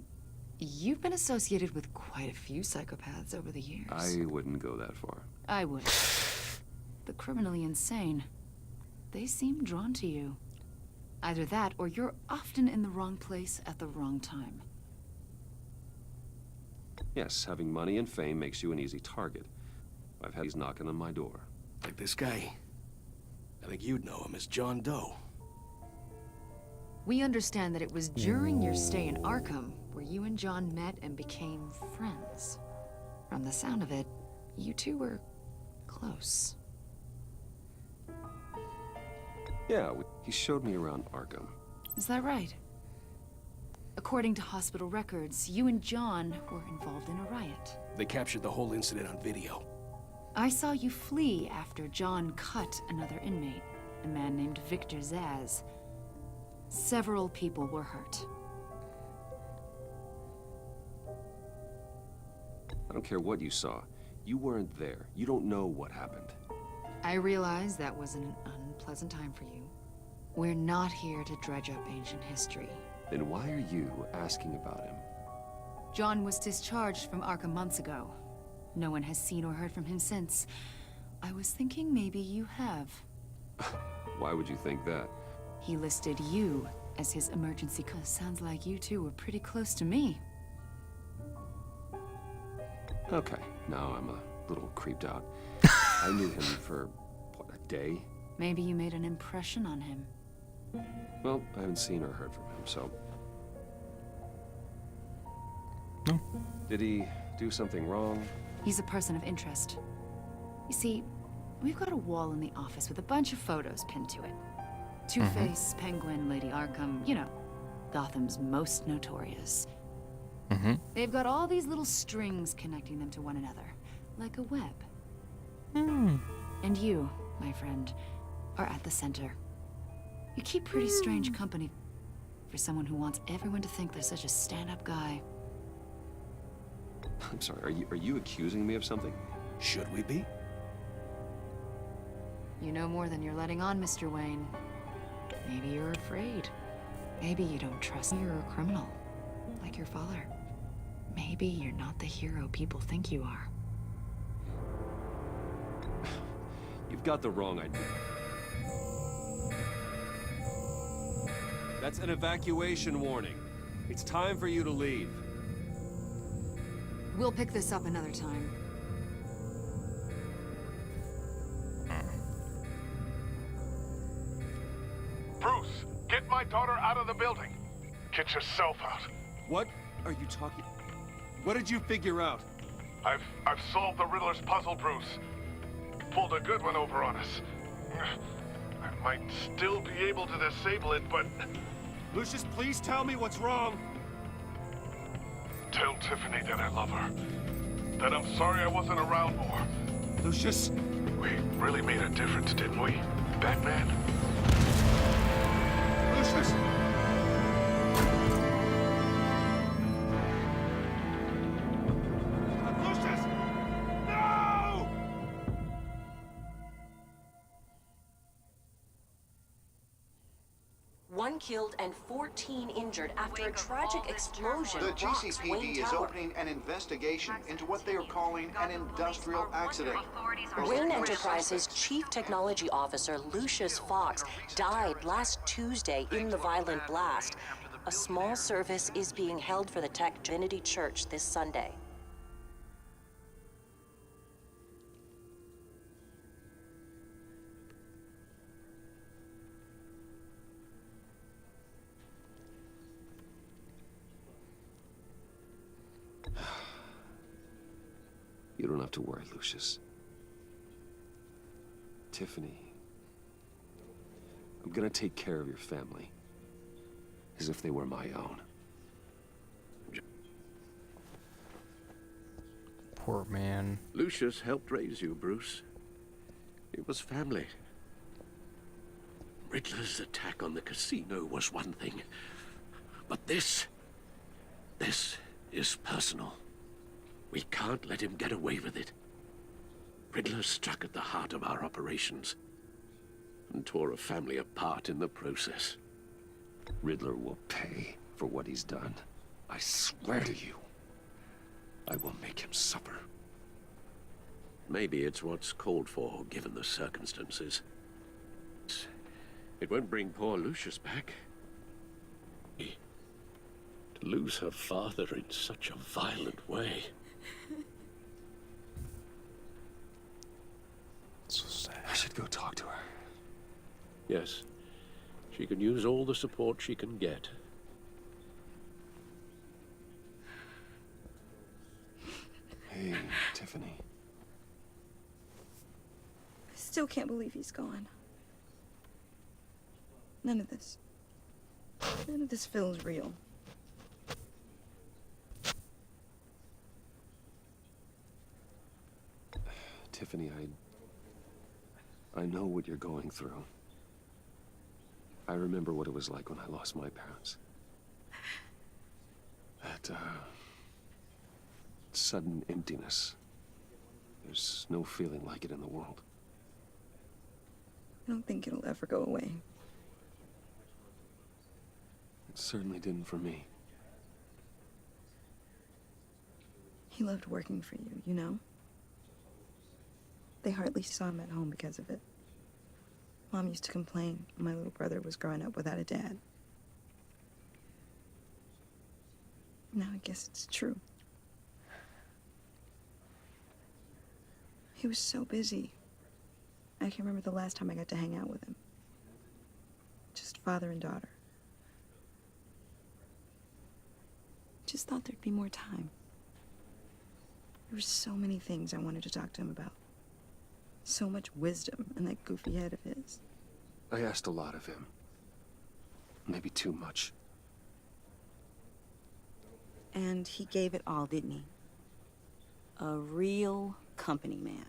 you've been associated with quite a few psychopaths over the years. I wouldn't go that far. I would. The criminally insane. They seem drawn to you. Either that, or you're often in the wrong place at the wrong time. Yes, having money and fame makes you an easy target. I've had these knocking on my door. Like this guy. I think you'd know him as John Doe. We understand that it was during your stay in Arkham where you and John met and became friends. From the sound of it, you two were close. Yeah, he showed me around Arkham. Is that right? According to hospital records, you and John were involved in a riot. They captured the whole incident on video. I saw you flee after John cut another inmate, a man named Victor Zaz. Several people were hurt. I don't care what you saw. You weren't there. You don't know what happened. I realize that was an unpleasant time for you. We're not here to dredge up ancient history. Then why are you asking about him? John was discharged from Arkham months ago. No one has seen or heard from him since. I was thinking maybe you have. Why would you think that? He listed you as his emergency call. Sounds like you two were pretty close to me. Okay, now I'm a little creeped out. I knew him for, what, a day? Maybe you made an impression on him. Well, I haven't seen or heard from him, so... No. Did he do something wrong? He's a person of interest. You see, we've got a wall in the office with a bunch of photos pinned to it. Two-Face, Penguin, Lady Arkham, you know, Gotham's most notorious. They've got all these little strings connecting them to one another, like a web. And you, my friend, are at the center. You keep pretty strange company for someone who wants everyone to think they're such a stand-up guy. I'm sorry, are you accusing me of something? Should we be? You know more than you're letting on, Mr. Wayne. Maybe you're afraid. Maybe you don't trust you're a criminal, like your father. Maybe you're not the hero people think you are. You've got the wrong idea. That's an evacuation warning. It's time for you to leave. We'll pick this up another time. Bruce, get my daughter out of the building. Get yourself out. What are you talking... What did you figure out? I've solved the Riddler's puzzle, Bruce. Pulled a good one over on us. I might still be able to disable it, but... Lucius, please tell me what's wrong. Tell Tiffany that I love her. That I'm sorry I wasn't around more. Lucius... We really made a difference, didn't we, Batman? Lucius! One killed and 14 injured after a tragic explosion. The rocks Wayne GCPD is Tower. opening an investigation into what they are calling an industrial accident. Wayne Enterprises' chief technology officer, Lucius Fox, died last Tuesday in the violent blast. A small service is being held for the Tech Trinity Church this Sunday. You don't have to worry, Lucius. Tiffany, I'm gonna take care of your family as if they were my own. Poor man. Lucius helped raise you, Bruce. It was family. Riddler's attack on the casino was one thing, but this is personal. We can't let him get away with it. Riddler struck at the heart of our operations and tore a family apart in the process. Riddler will pay for what he's done. I swear to you, I will make him suffer. Maybe it's what's called for, given the circumstances. It won't bring poor Lucius back. To lose her father in such a violent way. So sad. I should go talk to her. Yes. She can use all the support she can get. Hey, Tiffany. I still can't believe he's gone. None of this feels real. Tiffany, I know what you're going through. I remember what it was like when I lost my parents. That, sudden emptiness. There's no feeling like it in the world. I don't think it'll ever go away. It certainly didn't for me. He loved working for you, you know? They hardly saw him at home because of it. Mom used to complain my little brother was growing up without a dad. Now I guess it's true. He was so busy. I can remember the last time I got to hang out with him. Just father and daughter. Just thought there'd be more time. There were so many things I wanted to talk to him about. So much wisdom in that goofy head of his. I asked a lot of him. Maybe too much. And he gave it all, didn't he? A real company man.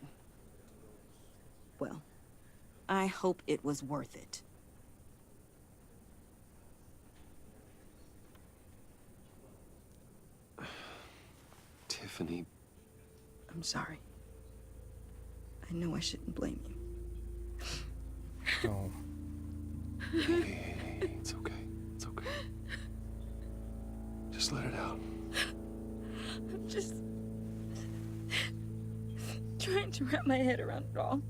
Well, I hope it was worth it. Tiffany. I'm sorry. I know I shouldn't blame you. Oh. Hey, it's okay. It's okay. Just let it out. I'm just trying to wrap my head around it all.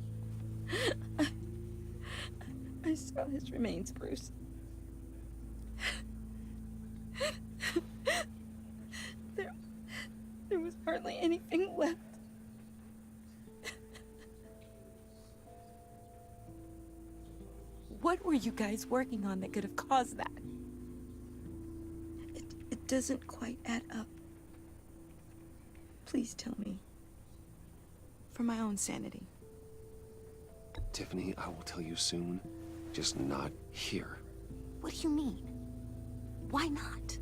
I saw his remains, Bruce. There was hardly anything left. What were you guys working on that could have caused that? It doesn't quite add up. Please tell me. For my own sanity. Tiffany, I will tell you soon. Just not here. What do you mean? Why not?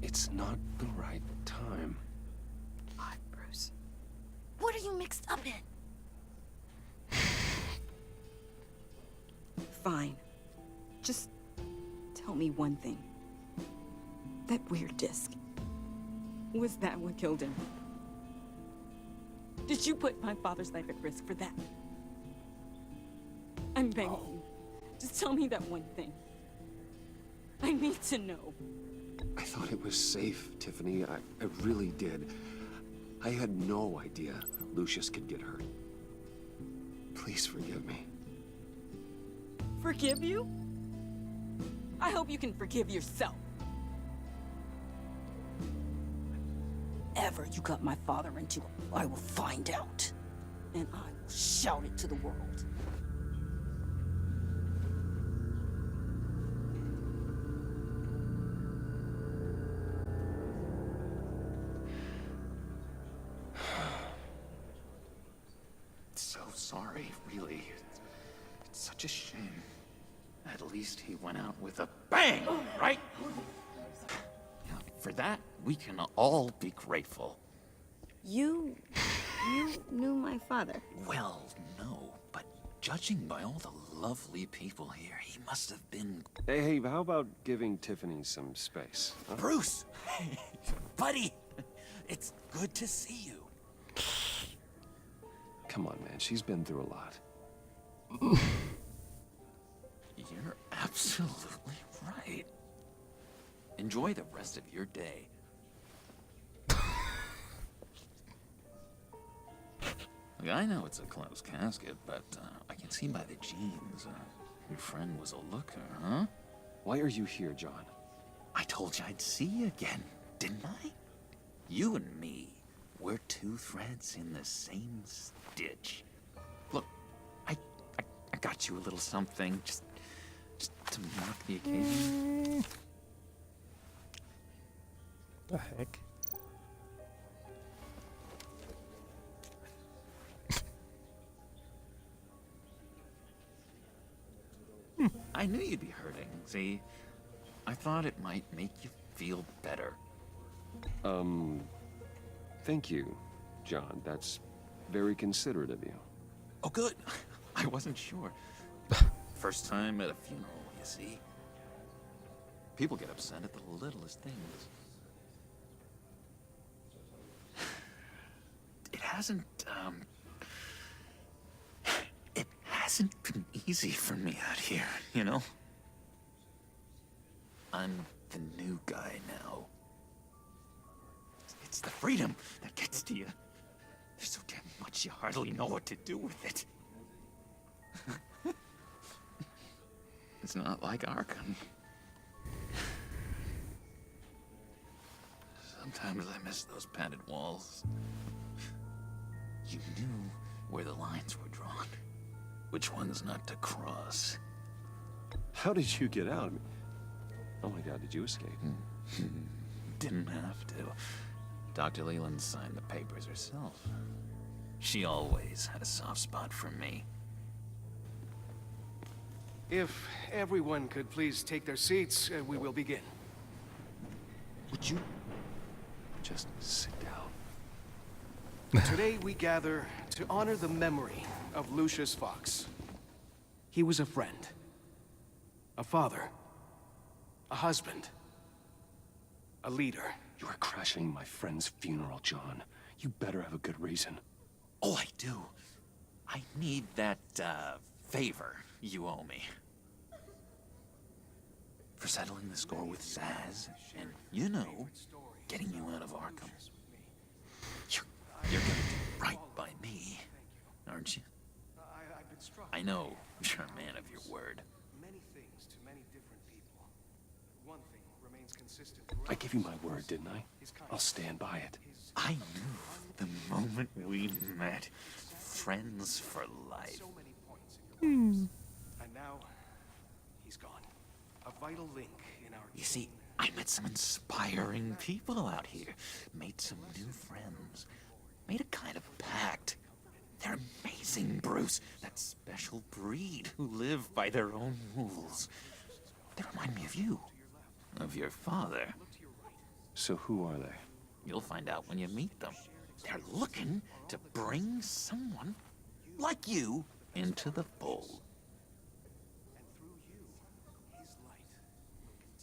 It's not the right time. Why, Bruce? What are you mixed up in? Fine. Just tell me one thing. That weird disc. Was that what killed him? Did you put my father's life at risk for that? I'm begging you. Just tell me that one thing. I need to know. I thought it was safe, Tiffany. I really did. I had no idea Lucius could get hurt. Please forgive me. Forgive you? I hope you can forgive yourself. Whatever you got my father into, I will find out. And I will shout it to the world. So sorry, really. It's such a shame. At least he went out with a bang, right? Yeah, for that, we can all be grateful. You knew my father. Well, no, but judging by all the lovely people here, he must have been... Hey, how about giving Tiffany some space? Huh? Bruce! Buddy! It's good to see you. Come on, man. She's been through a lot. You're absolutely right. Enjoy the rest of your day. Look, I know it's a closed casket, but I can see by the jeans, your friend was a looker, huh? Why are you here, John? I told you I'd see you again, didn't I? You and me, we're two threads in the same stitch. Look, I got you a little something, just to mark the occasion. The heck? I knew you'd be hurting. See, I thought it might make you feel better. Thank you, John. That's very considerate of you. Oh, good. I wasn't sure. First time at a funeral, you see. People get upset at the littlest things. It hasn't been easy for me out here, you know? I'm the new guy now. It's the freedom that gets to you. There's so damn much you hardly know what to do with it. It's not like Arkham. Sometimes I miss those padded walls. You knew where the lines were drawn. Which ones not to cross. How did you get out? Oh my God, did you escape? Didn't have to. Dr. Leland signed the papers herself. She always had a soft spot for me. If everyone could please take their seats, we will begin. Would you just sit down? Today we gather to honor the memory of Lucius Fox. He was a friend, a father, a husband, a leader. You are crashing my friend's funeral, John. You better have a good reason. Oh, I do. I need that, favor you owe me. For settling the score with Zaz, and, you know, getting you out of Arkham. You're gonna do right by me, aren't you? I know you're a man of your word. Many things to many different people. One thing remains consistent. I gave you my word, didn't I? I'll stand by it. I knew the moment we met. Friends for life. And now, he's gone. A vital link in our... You see, I met some inspiring people out here. Made some new friends. Made a kind of pact. They're amazing, Bruce. That special breed who live by their own rules. They remind me of you. Of your father. So who are they? You'll find out when you meet them. They're looking to bring someone like you into the fold.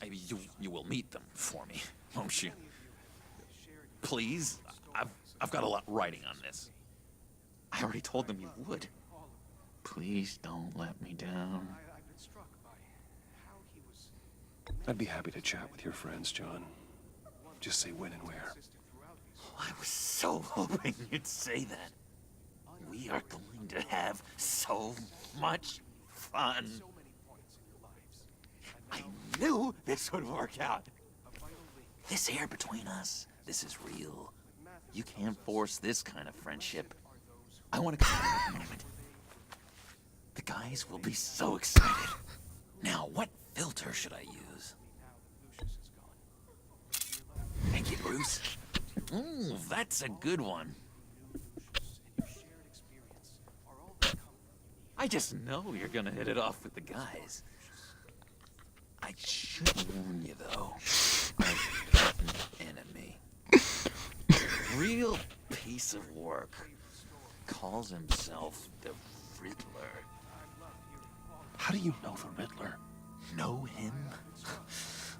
Maybe you will meet them for me, won't you? Please, I've got a lot writing on this. I already told them you would. Please don't let me down. I'd be happy to chat with your friends, John. Just say when and where. I was so hoping you'd say that. We are going to have so much fun. I knew this would work out. This air between us, this is real. You can't force this kind of friendship. I want to come at the moment. The guys will be so excited. Now, what filter should I use? Thank you, Bruce. Ooh, that's a good one. I just know you're gonna hit it off with the guys. I should warn you, though. I've got an enemy. Real piece of work. Calls himself the Riddler. How do you know the Riddler? Know him?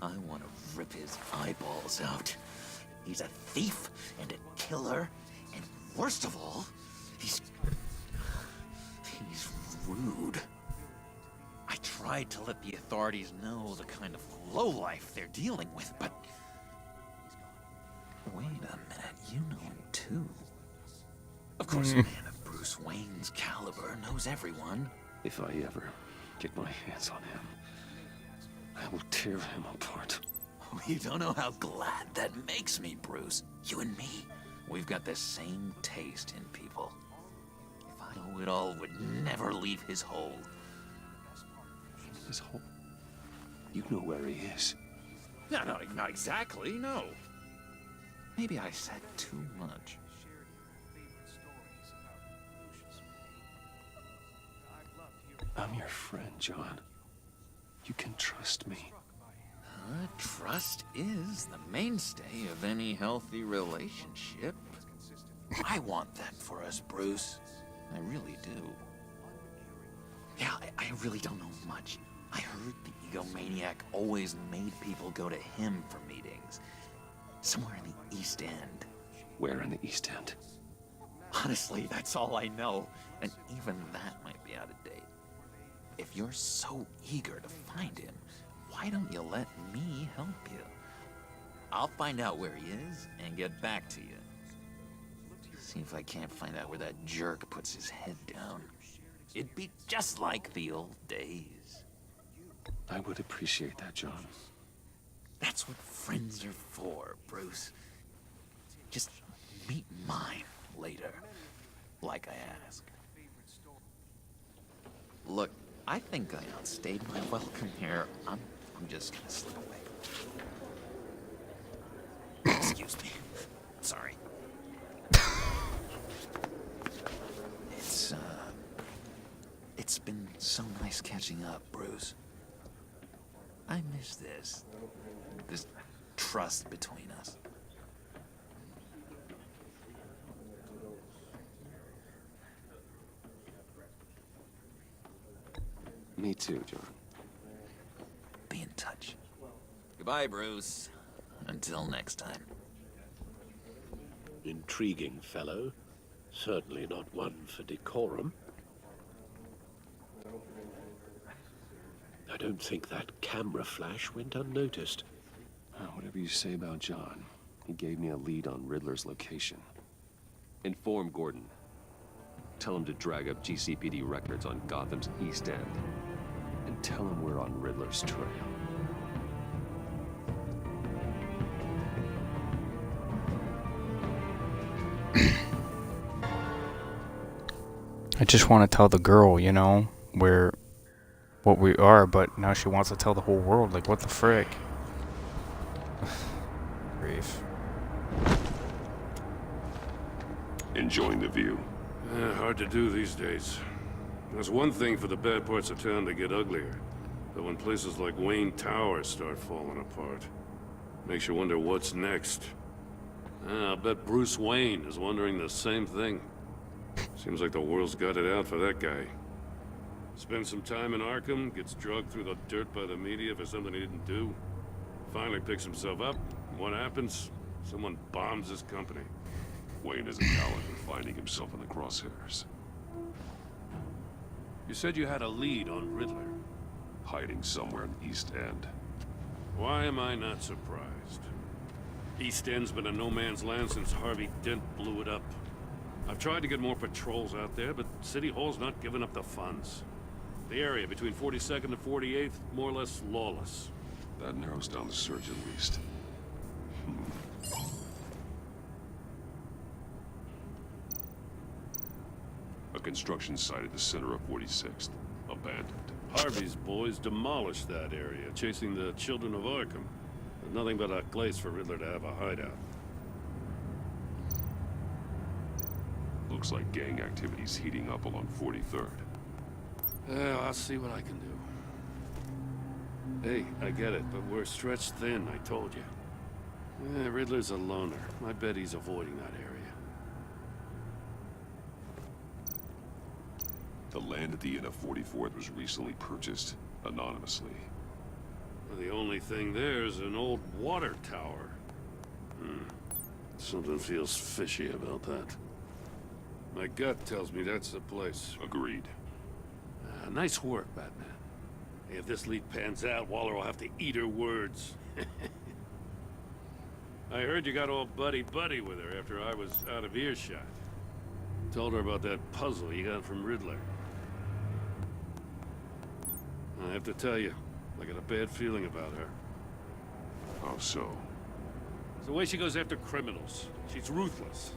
I want to rip his eyeballs out. He's a thief and a killer, and worst of all, he's rude. I tried to let the authorities know the kind of lowlife they're dealing with, but... Wait a minute, you know him too. Of course, a man of Bruce Wayne's caliber knows everyone. If I ever get my hands on him, I will tear him apart. You don't know how glad that makes me, Bruce. You and me, we've got the same taste in people. If I know it all would never leave his hole. His hole? You know where he is. No, not exactly, no. Maybe I said too much. I'm your friend, John. You can trust me. Trust is the mainstay of any healthy relationship. I want that for us, Bruce. I really do. Yeah, I really don't know much. I heard the egomaniac always made people go to him for meetings. Somewhere in the East End. Where in the East End? Honestly, that's all I know. And even that might be out of date. If you're so eager to find him, why don't you let me help you? I'll find out where he is and get back to you. See if I can't find out where that jerk puts his head down. It'd be just like the old days. I would appreciate that, John. That's what friends are for, Bruce. Just meet mine later, like I asked. Look, I think I outstayed my welcome here. I'm just gonna slip away. Excuse me. Sorry. It's been so nice catching up, Bruce. I miss this trust between us. Me too, John. Be in touch. Goodbye, Bruce. Until next time. Intriguing fellow. Certainly not one for decorum. I don't think that camera flash went unnoticed. Whatever you say about John, he gave me a lead on Riddler's location. Inform Gordon. Tell him to drag up GCPD records on Gotham's East End. And tell him we're on Riddler's trail. I just want to tell the girl, you know, what we are, but now she wants to tell the whole world. Like, what the frick? Grief. Enjoying the view. Hard to do these days. There's one thing for the bad parts of town to get uglier, but when places like Wayne Tower start falling apart, makes you wonder what's next. I'll bet Bruce Wayne is wondering the same thing. Seems like the world's got it out for that guy. Spends some time in Arkham, gets dragged through the dirt by the media for something he didn't do. Finally picks himself up. What happens? Someone bombs his company. Wayne is a talent for finding himself in the crosshairs. You said you had a lead on Riddler. Hiding somewhere in the East End. Why am I not surprised? East End's been a no-man's land since Harvey Dent blew it up. I've tried to get more patrols out there, but City Hall's not giving up the funds. The area between 42nd and 48th, more or less lawless. That narrows down the search at least. A construction site at the center of 46th. Abandoned. Harvey's boys demolished that area, chasing the children of Arkham. There's nothing but a place for Riddler to have a hideout. Looks like gang activity's heating up along 43rd. Well, I'll see what I can do. Hey, I get it, but we're stretched thin, I told you. Riddler's a loner. I bet he's avoiding that area. The land at the end of 44th was recently purchased anonymously. Well, the only thing there is an old water tower. Something feels fishy about that. My gut tells me that's the place. Agreed. Nice work, Batman. If this lead pans out, Waller will have to eat her words. I heard you got all buddy-buddy with her after I was out of earshot. Told her about that puzzle you got from Riddler. I have to tell you, I got a bad feeling about her. How so? It's the way she goes after criminals. She's ruthless.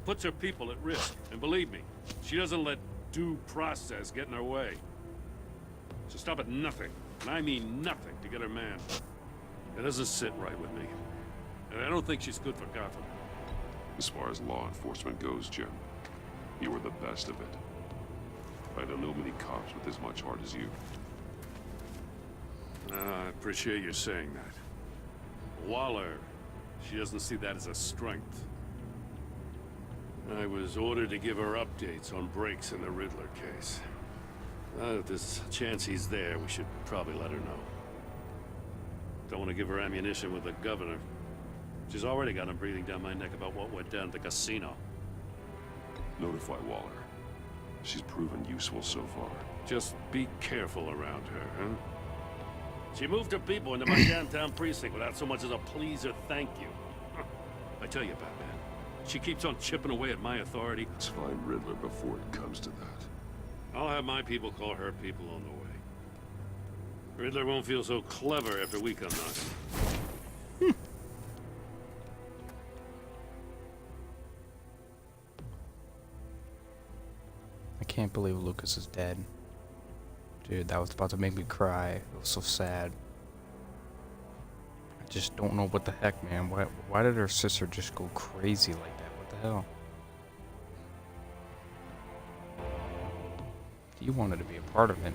Puts her people at risk. And believe me, she doesn't let due process get in her way. She'll stop at nothing, and I mean nothing, to get her man. It doesn't sit right with me. And I don't think she's good for Gotham. As far as law enforcement goes, Jim, you were the best of it. I don't know many cops with as much heart as you. I appreciate you saying that. Waller, she doesn't see that as a strength. I was ordered to give her updates on breaks in the Riddler case. If there's a chance he's there, we should probably let her know. Don't want to give her ammunition with the governor. She's already got him breathing down my neck about what went down at the casino. Notify Waller. She's proven useful so far. Just be careful around her, huh? She moved her people into my downtown precinct without so much as a please or thank you. I tell you, Batman, she keeps on chipping away at my authority. Let's find Riddler before it comes to that. I'll have my people call her people on the way. Riddler won't feel so clever after we come knocking. I can't believe Lucas is dead. Dude, that was about to make me cry. It was so sad. I just don't know what the heck, man. Why did her sister just go crazy like that? What the hell? He wanted to be a part of it.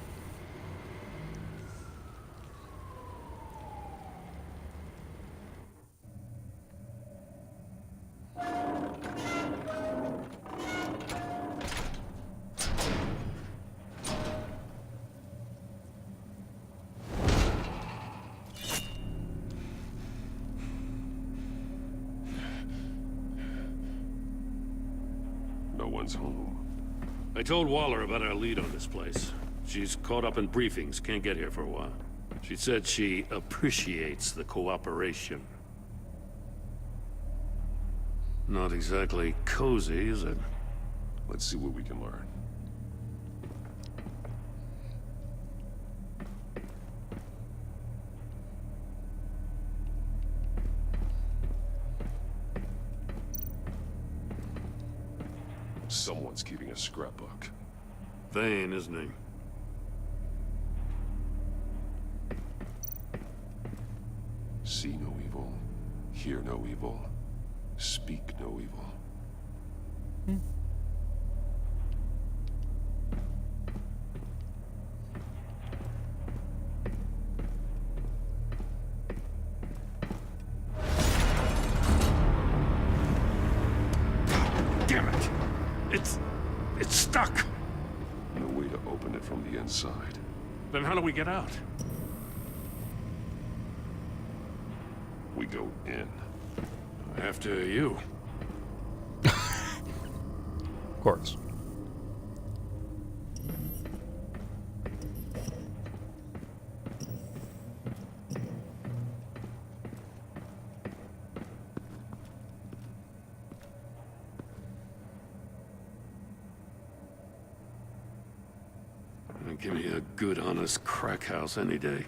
No one's home. I told Waller about our lead on this place. She's caught up in briefings, can't get here for a while. She said she appreciates the cooperation. Not exactly cozy, is it? Let's see what we can learn. Someone's keeping a scrapbook. Vane, isn't he? See no evil, hear no evil, speak no evil. Damn it! It's stuck! No way to open it from the inside. Then how do we get out? We go in. After you. Of course. Give me a good, honest crack house any day.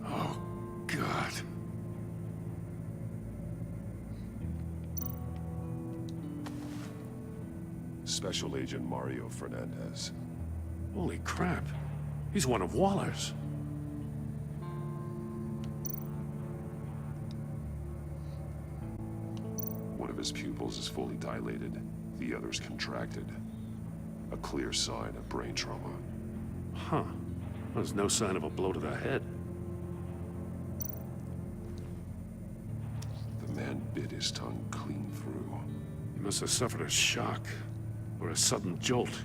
Oh, God. Special Agent Mario Fernandez. Holy crap. He's one of Waller's. One of his pupils is fully dilated, the other's contracted. A clear sign of brain trauma. Huh. There's no sign of a blow to the head. The man bit his tongue clean through. He must have suffered a shock, or a sudden jolt.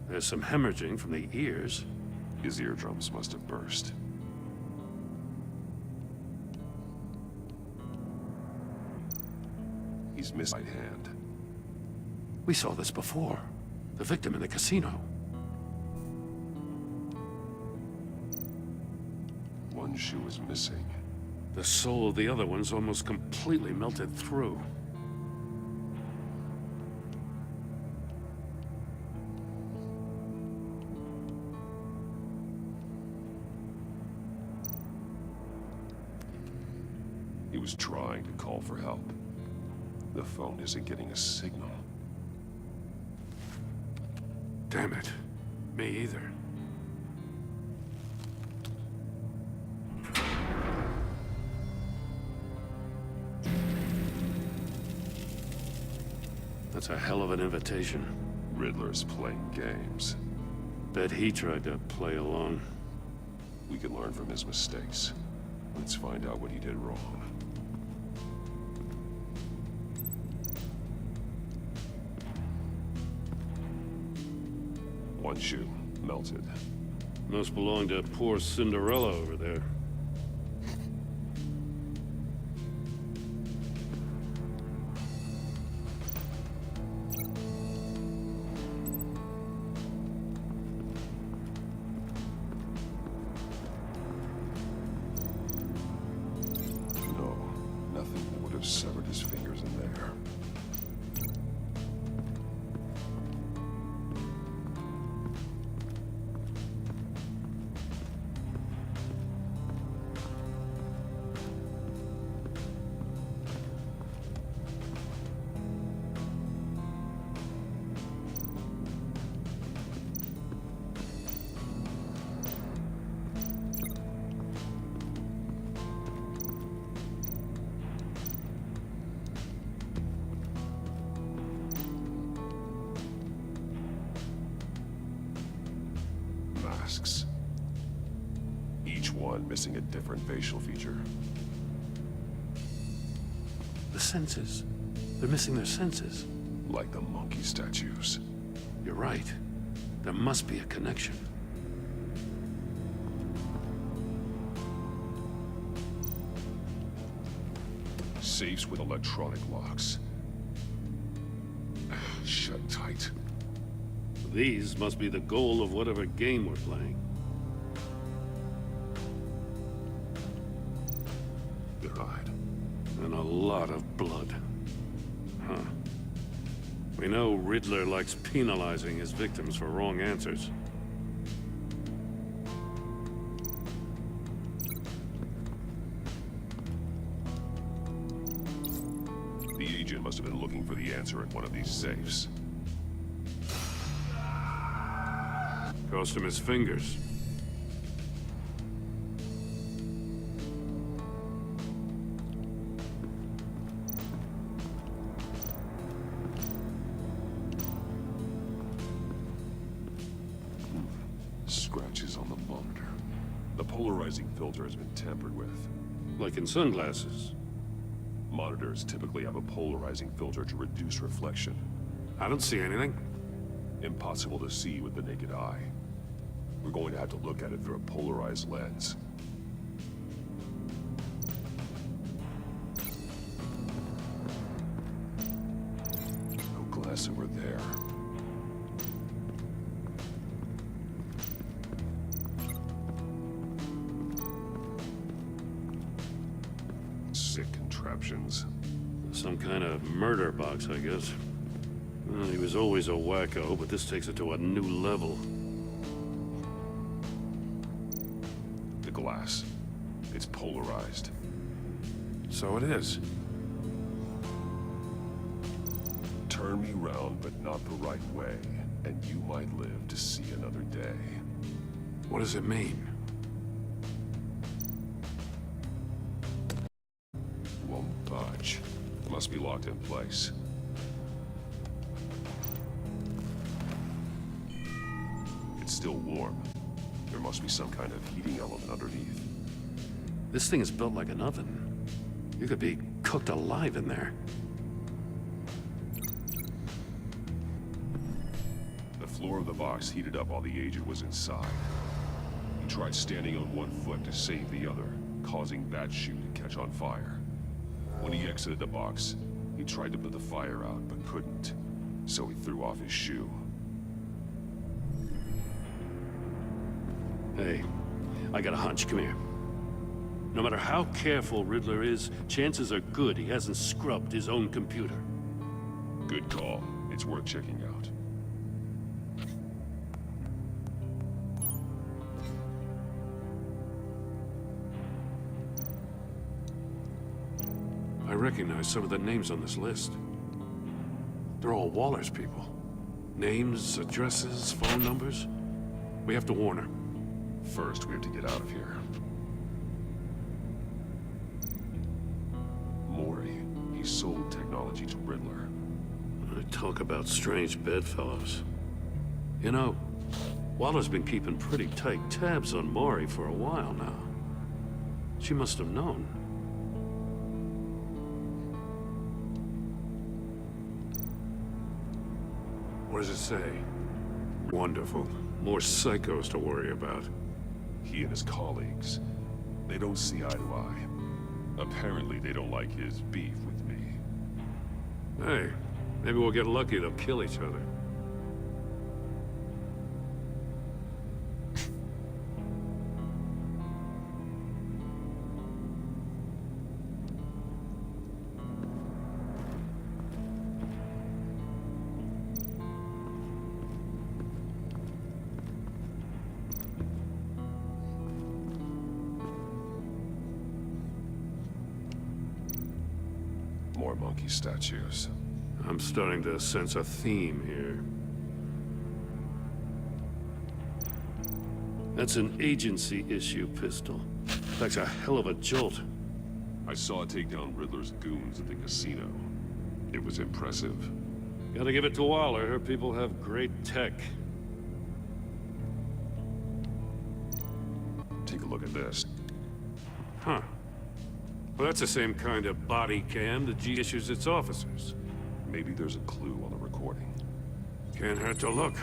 There's some hemorrhaging from the ears. His eardrums must have burst. He's missing right hand. We saw this before. The victim in the casino. One shoe is missing. The soul of the other one's almost completely melted through. He was trying to call for help. The phone isn't getting a signal. Damn it. Me either. That's a hell of an invitation. Riddler's playing games. Bet he tried to play along. We can learn from his mistakes. Let's find out what he did wrong. One shoe, melted. Must belong to poor Cinderella over there. No, nothing that would have severed his fingers in there. Masks. Each one missing a different facial feature. The senses. They're missing their senses. Like the monkey statues. You're right. There must be a connection. Safes with electronic locks. Shut tight. These must be the goal of whatever game we're playing. Good hide. And a lot of blood. Huh. We know Riddler likes penalizing his victims for wrong answers. The agent must have been looking for the answer in one of these safes. Cost him his fingers. Scratches on the monitor. The polarizing filter has been tampered with. Like in sunglasses. Monitors typically have a polarizing filter to reduce reflection. I don't see anything. Impossible to see with the naked eye. We're going to have to look at it through a polarized lens. No glass over there. Sick contraptions. Some kind of murder box, I guess. Well, he was always a wacko, but this takes it to a new level. The glass. It's polarized. So it is. Turn me round, but not the right way, and you might live to see another day. What does it mean? Won't budge. Must be locked in place. It's still warm. There must be some kind of heating element underneath. This thing is built like an oven. You could be cooked alive in there. The floor of the box heated up while the agent was inside. He tried standing on one foot to save the other, causing that shoe to catch on fire. When he exited the box, he tried to put the fire out, but couldn't. So he threw off his shoe. Hey, I got a hunch. Come here. No matter how careful Riddler is, chances are good he hasn't scrubbed his own computer. Good call. It's worth checking out. I recognize some of the names on this list. They're all Waller's people. Names, addresses, phone numbers. We have to warn her. First, we have to get out of here. Mori, he sold technology to Riddler. Talk about strange bedfellows. You know, Waller's been keeping pretty tight tabs on Mori for a while now. She must have known. What does it say? Wonderful. More psychos to worry about. He and his colleagues, they don't see eye to eye. Apparently, they don't like his beef with me. Hey, maybe we'll get lucky, they'll kill each other. More monkey statues. I'm starting to sense a theme here. That's an agency issue pistol. That's a hell of a jolt. I saw it take down Riddler's goons at the casino. It was impressive. Gotta give it to Waller. Her people have great tech. Take a look at this. Huh. Well, that's the same kind of body cam the G issues its officers. Maybe there's a clue on the recording. Can't hurt to look.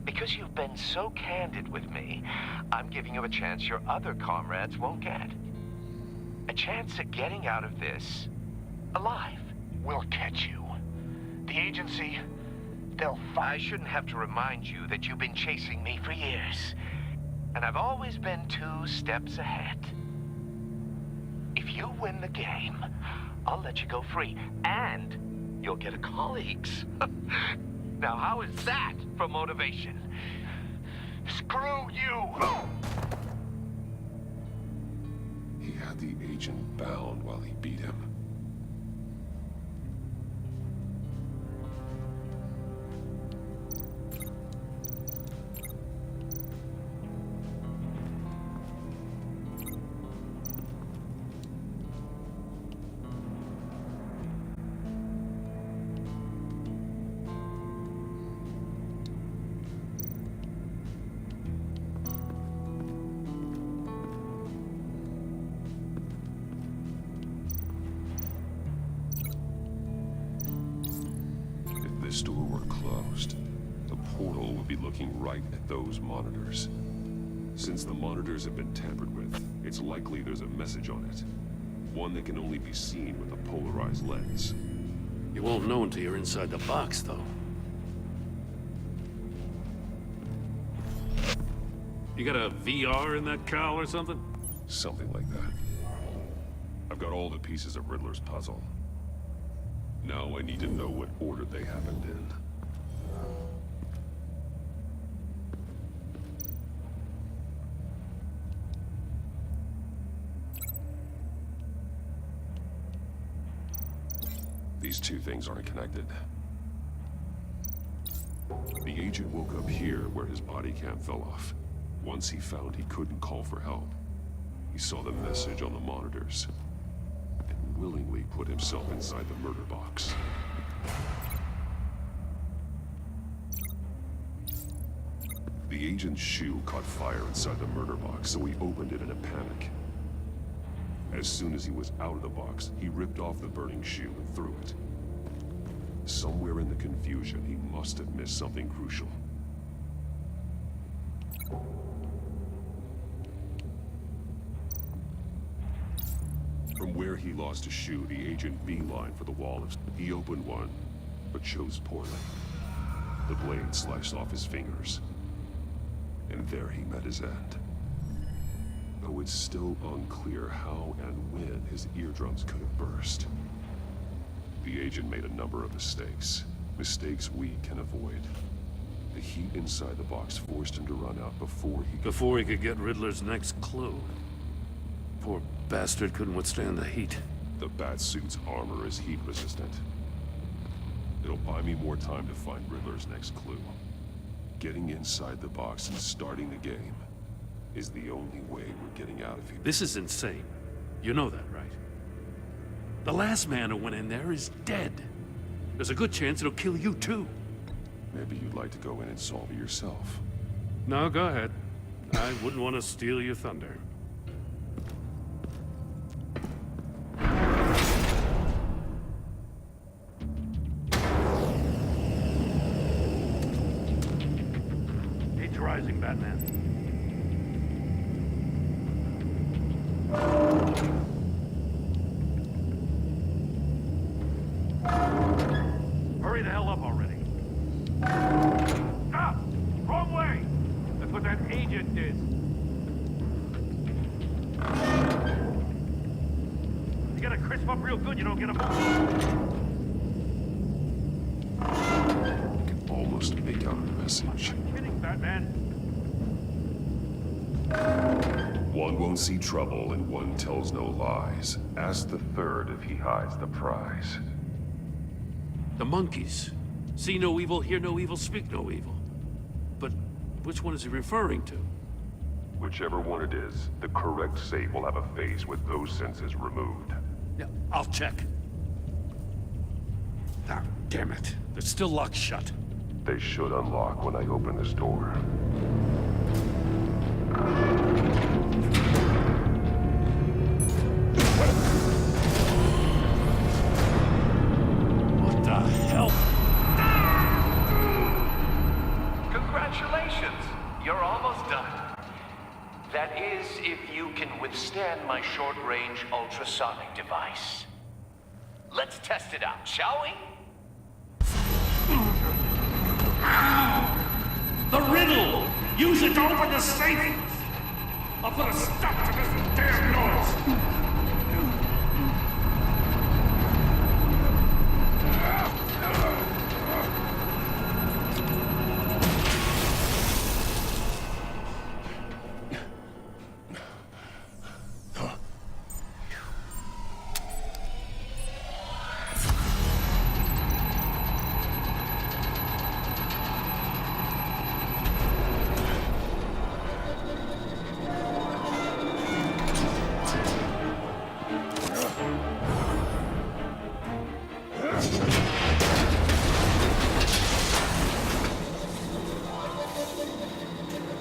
Because you've been so candid with me, I'm giving you a chance your other comrades won't get. A chance at getting out of this alive. We'll catch you. The agency, they'll find... I shouldn't have to remind you that you've been chasing me for years. And I've always been 2 steps ahead. If you win the game, I'll let you go free. And you'll get a colleagues. Now, how is that for motivation? Screw you! He had the agent bound while he beat him. If this door were closed, the portal would be looking right at those monitors. Since the monitors have been tampered with, it's likely there's a message on it. One that can only be seen with a polarized lens. You won't know until you're inside the box, though. You got a VR in that cowl or something? Something like that. I've got all the pieces of Riddler's puzzle. Now I need to know what order they happened in. These two things aren't connected. The agent woke up here where his body cam fell off. Once he found he couldn't call for help, he saw the message on the monitors and willingly put himself inside the murder box. The agent's shoe caught fire inside the murder box, so he opened it in a panic. As soon as he was out of the box, he ripped off the burning shoe and threw it. Somewhere in the confusion, he must have missed something crucial. From where he lost a shoe, the agent beelined for the wall. He opened one, but chose poorly. The blade sliced off his fingers. And there he met his end. Though it's still unclear how and when his eardrums could have burst. The agent made a number of mistakes. Mistakes we can avoid. The heat inside the box forced him to run out before he could get Riddler's next clue. Poor bastard couldn't withstand the heat. The Batsuit's armor is heat resistant. It'll buy me more time to find Riddler's next clue. Getting inside the box and starting the game is the only way we're getting out of here. This is insane. You know that, right? The last man who went in there is dead. There's a good chance it'll kill you too. Maybe you'd like to go in and solve it yourself. No, go ahead. I wouldn't want to steal your thunder. Heat's rising, Batman. Hurry the hell up already. Stop! Wrong way! That's what that agent did. You gotta crisp up real good, you don't get a I can almost make out a message. kidding, Batman. One won't see trouble and one tells no lies. Ask the third if he hides the prize. The monkeys. See no evil, hear no evil, speak no evil. But which one is he referring to? Whichever one it is, the correct safe will have a phase with those senses removed. Yeah, I'll check. Ah, damn it. They're still locked shut. They should unlock when I open this door. What the hell? Congratulations! You're almost done. That is, if you can withstand my short-range ultrasonic device. Let's test it out, shall we? The riddle! Use it to open the safe! I'll put a stop to this damn noise!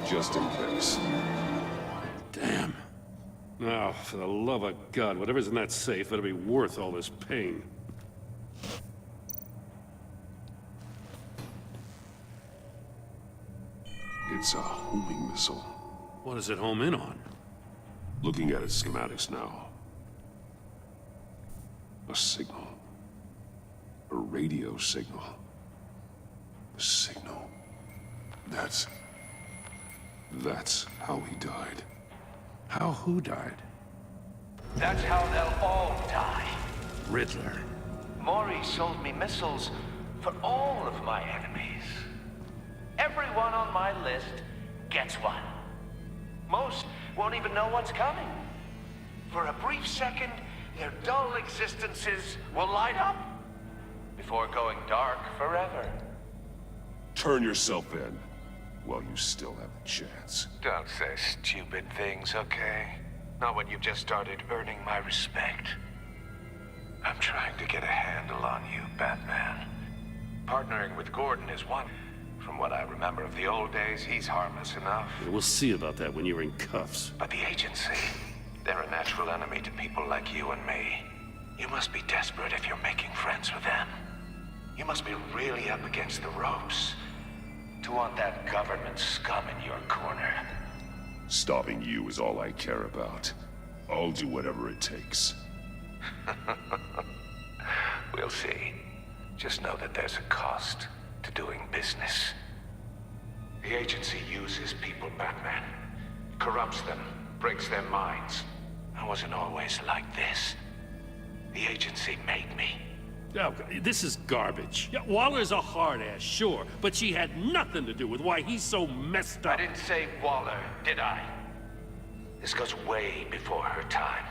Just in case. Damn. Now, for the love of God, whatever's in that safe better be worth all this pain. It's a homing missile. What does it home in on? Looking at its schematics now. A signal. A radio signal. A signal. That's how he died. How who died? That's how they'll all die. Riddler. Maury sold me missiles for all of my enemies. Everyone on my list gets one. Most won't even know what's coming. For a brief second, their dull existences will light up before going dark forever. Turn yourself in while you still have a chance. Don't say stupid things, okay? Not when you've just started earning my respect. I'm trying to get a handle on you, Batman. Partnering with Gordon is one. From what I remember of the old days, he's harmless enough. We'll see about that when you're in cuffs. But the agency, they're a natural enemy to people like you and me. You must be desperate if you're making friends with them. You must be really up against the ropes to want that government scum in your corner. Stopping you is all I care about. I'll do whatever it takes. We'll see. Just know that there's a cost to doing business. The agency uses people, Batman. Corrupts them, breaks their minds. I wasn't always like this. The agency made me. Oh, this is garbage. Yeah, Waller's a hard-ass, sure, but she had nothing to do with why he's so messed up. I didn't say Waller, did I? This goes way before her time.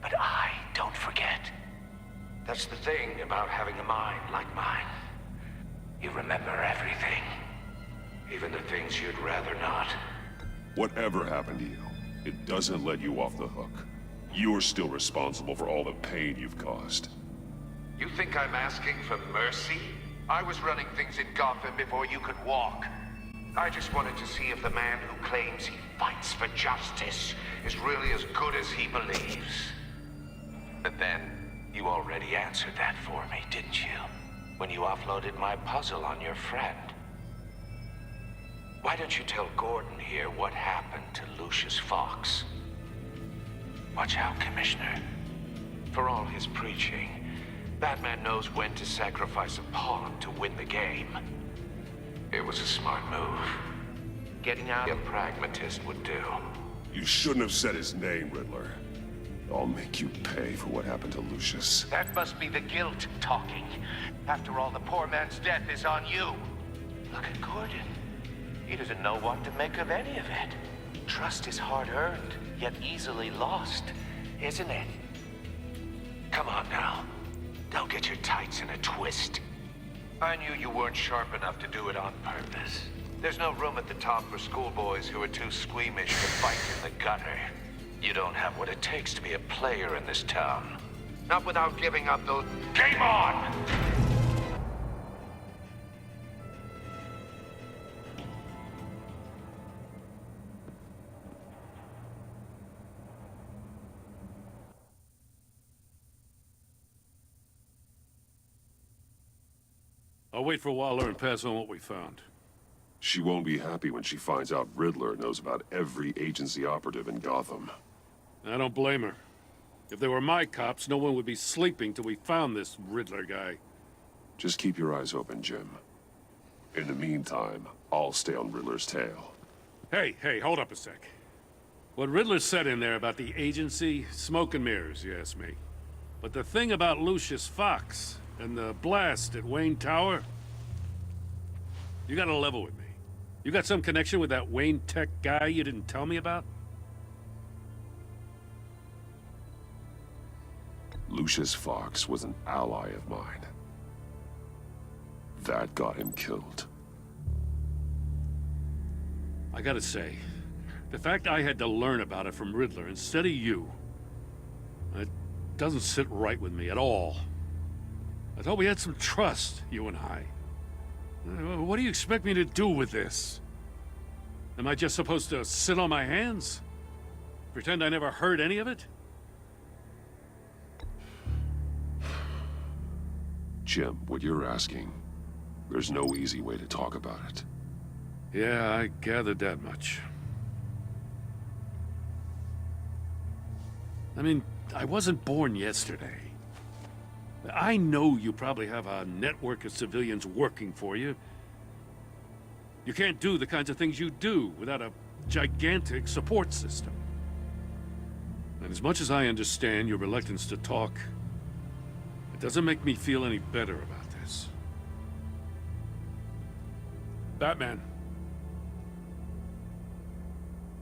But I don't forget. That's the thing about having a mind like mine. You remember everything. Even the things you'd rather not. Whatever happened to you, it doesn't let you off the hook. You're still responsible for all the pain you've caused. You think I'm asking for mercy? I was running things in Gotham before you could walk. I just wanted to see if the man who claims he fights for justice is really as good as he believes. But then, you already answered that for me, didn't you? When you offloaded my puzzle on your friend. Why don't you tell Gordon here what happened to Lucius Fox? Watch out, Commissioner. For all his preaching, Batman knows when to sacrifice a pawn to win the game. It was a smart move. Getting out a pragmatist would do. You shouldn't have said his name, Riddler. I'll make you pay for what happened to Lucius. That must be the guilt talking. After all, the poor man's death is on you. Look at Gordon. He doesn't know what to make of any of it. Trust is hard-earned, yet easily lost, isn't it? Come on now. Don't get your tights in a twist. I knew you weren't sharp enough to do it on purpose. There's no room at the top for schoolboys who are too squeamish to fight in the gutter. You don't have what it takes to be a player in this town. Not without giving up those... Game on! I'll wait for Waller and pass on what we found. She won't be happy when she finds out Riddler knows about every agency operative in Gotham. I don't blame her. If they were my cops, no one would be sleeping till we found this Riddler guy. Just keep your eyes open, Jim. In the meantime, I'll stay on Riddler's tail. Hey, hold up a sec. What Riddler said in there about the agency, smoke and mirrors, you ask me. But the thing about Lucius Fox and the blast at Wayne Tower, you gotta level with me. You got some connection with that Wayne Tech guy you didn't tell me about? Lucius Fox was an ally of mine. That got him killed. I gotta say, the fact I had to learn about it from Riddler instead of you, it doesn't sit right with me at all. I thought we had some trust, you and I. What do you expect me to do with this? Am I just supposed to sit on my hands? Pretend I never heard any of it? Jim, what you're asking, there's no easy way to talk about it. Yeah, I gathered that much. I mean, I wasn't born yesterday. I know you probably have a network of civilians working for you. You can't do the kinds of things you do without a gigantic support system. And as much as I understand your reluctance to talk, it doesn't make me feel any better about this. Batman.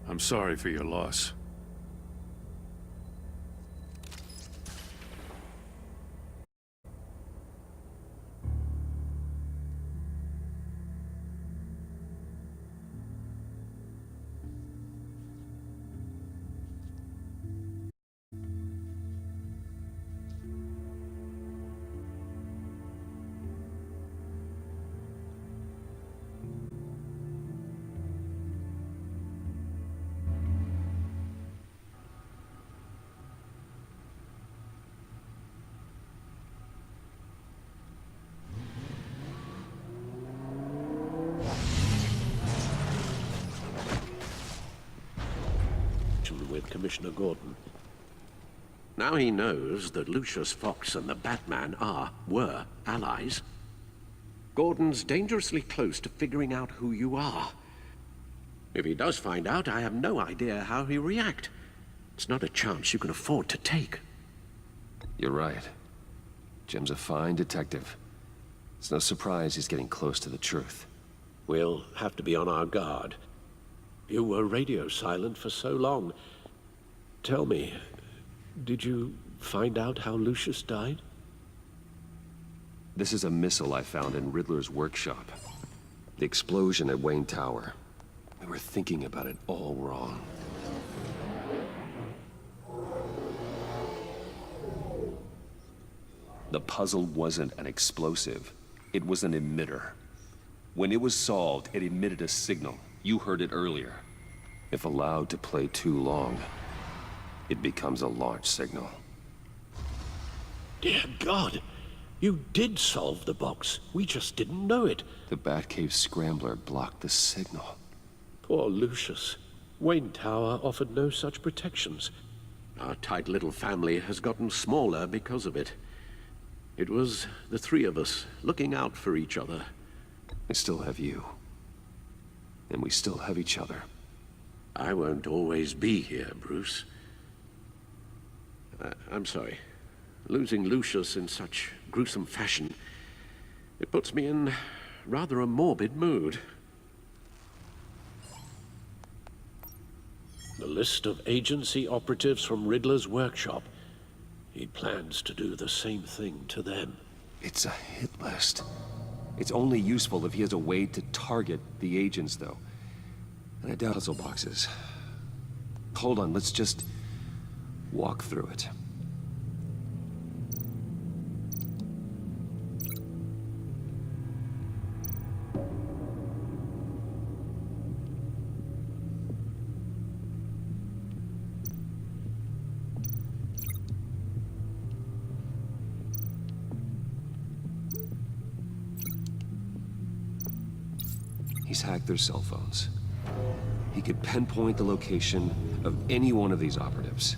I'm sorry for your loss. With Commissioner Gordon. Now he knows that Lucius Fox and the Batman were allies. Gordon's dangerously close to figuring out who you are. If he does find out, I have no idea how he'll react. It's not a chance you can afford to take. You're right. Jim's a fine detective. It's no surprise he's getting close to the truth. We'll have to be on our guard. You were radio silent for so long. Tell me, did you find out how Lucius died? This is a missile I found in Riddler's workshop. The explosion at Wayne Tower. We were thinking about it all wrong. The puzzle wasn't an explosive. It was an emitter. When it was solved, it emitted a signal. You heard it earlier. If allowed to play too long, it becomes a launch signal. Dear God! You did solve the box. We just didn't know it. The Batcave scrambler blocked the signal. Poor Lucius. Wayne Tower offered no such protections. Our tight little family has gotten smaller because of it. It was the three of us looking out for each other. I still have you. And we still have each other. I won't always be here, Bruce. I'm sorry. Losing Lucius in such gruesome fashion, it puts me in rather a morbid mood. The list of agency operatives from Riddler's workshop. He plans to do the same thing to them. It's a hit list. It's only useful if he has a way to target the agents, though. And I doubt puzzle boxes. Hold on, let's just walk through it. He's hacked their cell phones. He could pinpoint the location of any one of these operatives.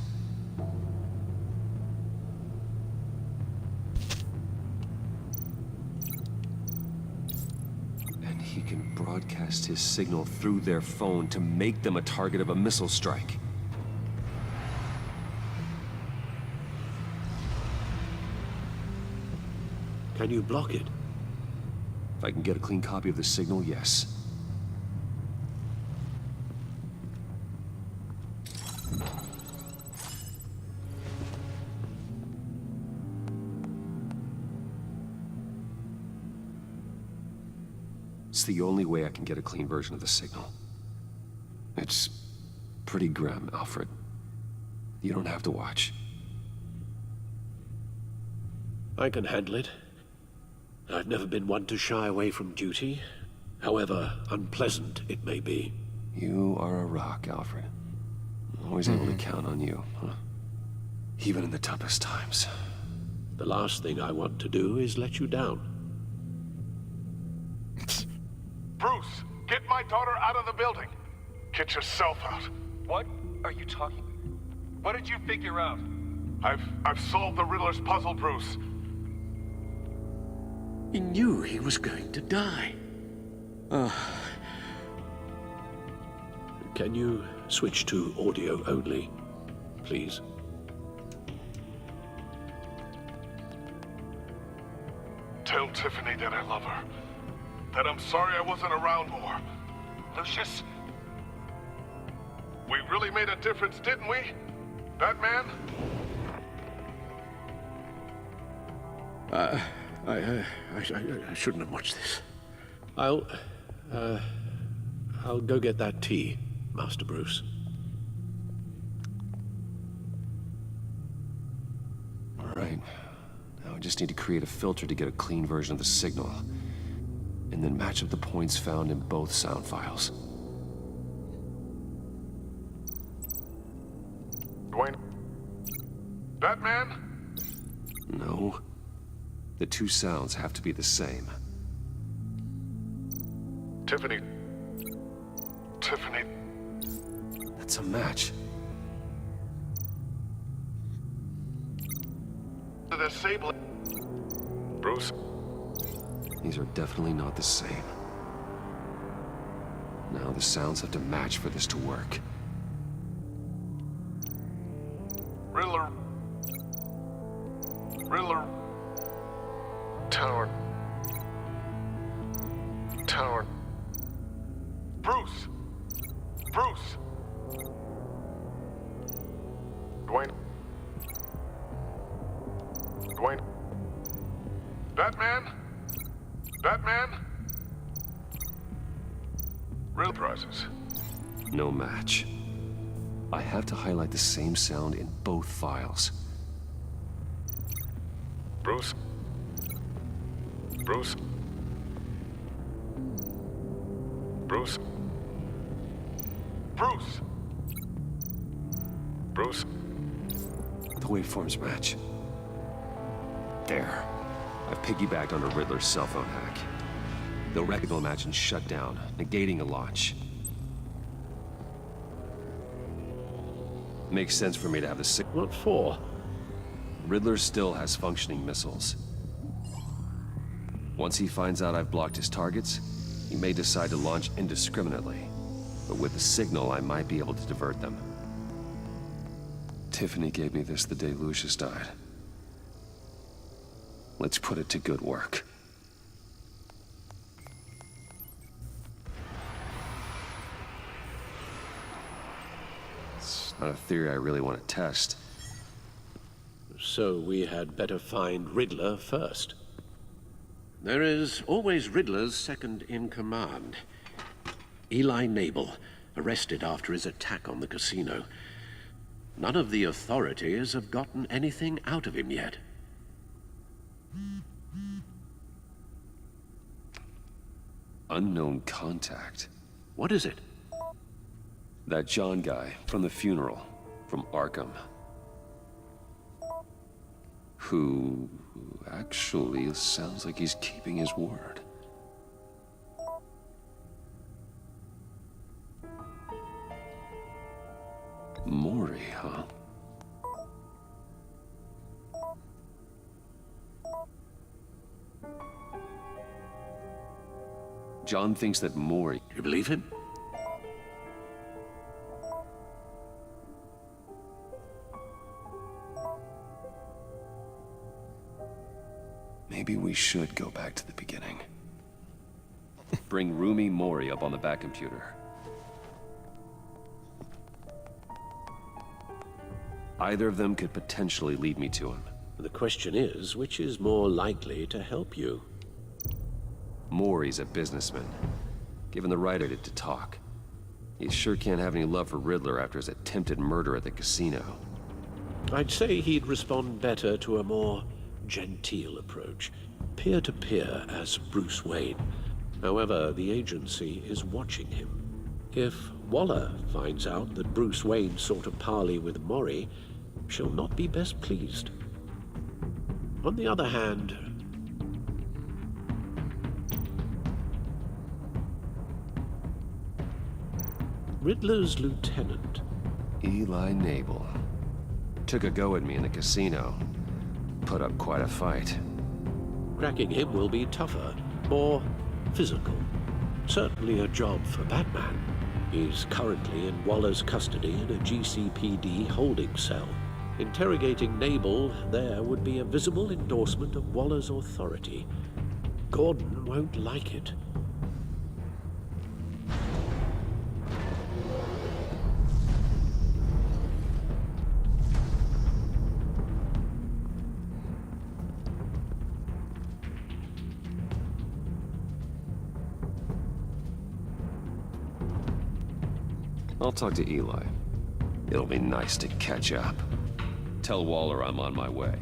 And he can broadcast his signal through their phone to make them a target of a missile strike. Can you block it? If I can get a clean copy of the signal, yes. It's the only way I can get a clean version of the signal. It's pretty grim, Alfred. You don't have to watch. I can handle it. I've never been one to shy away from duty, however unpleasant it may be. You are a rock, Alfred. Always able to count on you, huh? Even in the toughest times. The last thing I want to do is let you down. Bruce, get my daughter out of the building. Get yourself out. What are you talking? What did you figure out? I've solved the Riddler's puzzle, Bruce. He knew he was going to die. Can you switch to audio only, please? Tell Tiffany that I love her. That I'm sorry I wasn't around more. Lucius? We really made a difference, didn't we? Batman? I shouldn't have watched this. I'll go get that tea, Master Bruce. All right. Now I just need to create a filter to get a clean version of the signal. And then match up the points found in both sound files. Dwayne? Batman? No. The two sounds have to be the same. Tiffany. That's a match. The disabling. Bruce? These are definitely not the same. Now the sounds have to match for this to work. Riddler. Riddler. Tower. Tower. Bruce! Bruce! Dwayne. Dwayne. Batman? Batman? Real prizes. No match. I have to highlight the same sound in both files. Bruce? Bruce? Bruce? Bruce! Bruce? The waveforms match. There. I've piggybacked on a Riddler's cell phone hack. They'll recognize the match and shut down, negating a launch. Makes sense for me to have the signal. What for? Riddler still has functioning missiles. Once he finds out I've blocked his targets, he may decide to launch indiscriminately. But with the signal, I might be able to divert them. Tiffany gave me this the day Lucius died. Let's put it to good work. It's not a theory I really want to test. So we had better find Riddler first. There is always Riddler's second in command. Eli Nabel, arrested after his attack on the casino. None of the authorities have gotten anything out of him yet. Unknown contact. What is it? That John guy from the funeral, from Arkham. Who actually sounds like he's keeping his word. Maury, huh? John thinks that Maury... You believe him? Maybe we should go back to the beginning. Bring Rumi Mori up on the back computer. Either of them could potentially lead me to him. The question is, which is more likely to help you? Maury's a businessman. Given the right to talk. He sure can't have any love for Riddler after his attempted murder at the casino. I'd say he'd respond better to a more genteel approach. Peer-to-peer as Bruce Wayne. However, the agency is watching him. If Waller finds out that Bruce Wayne sought a parley with Mori, she'll not be best pleased. On the other hand, Riddler's lieutenant, Eli Nabel, took a go at me in the casino. Put up quite a fight. cracking him will be tougher, more physical. Certainly a job for Batman. He's currently in Waller's custody in a GCPD holding cell. Interrogating Nabel there would be a visible endorsement of Waller's authority. Gordon won't like it. I'll talk to Eli. It'll be nice to catch up. Tell Waller I'm on my way.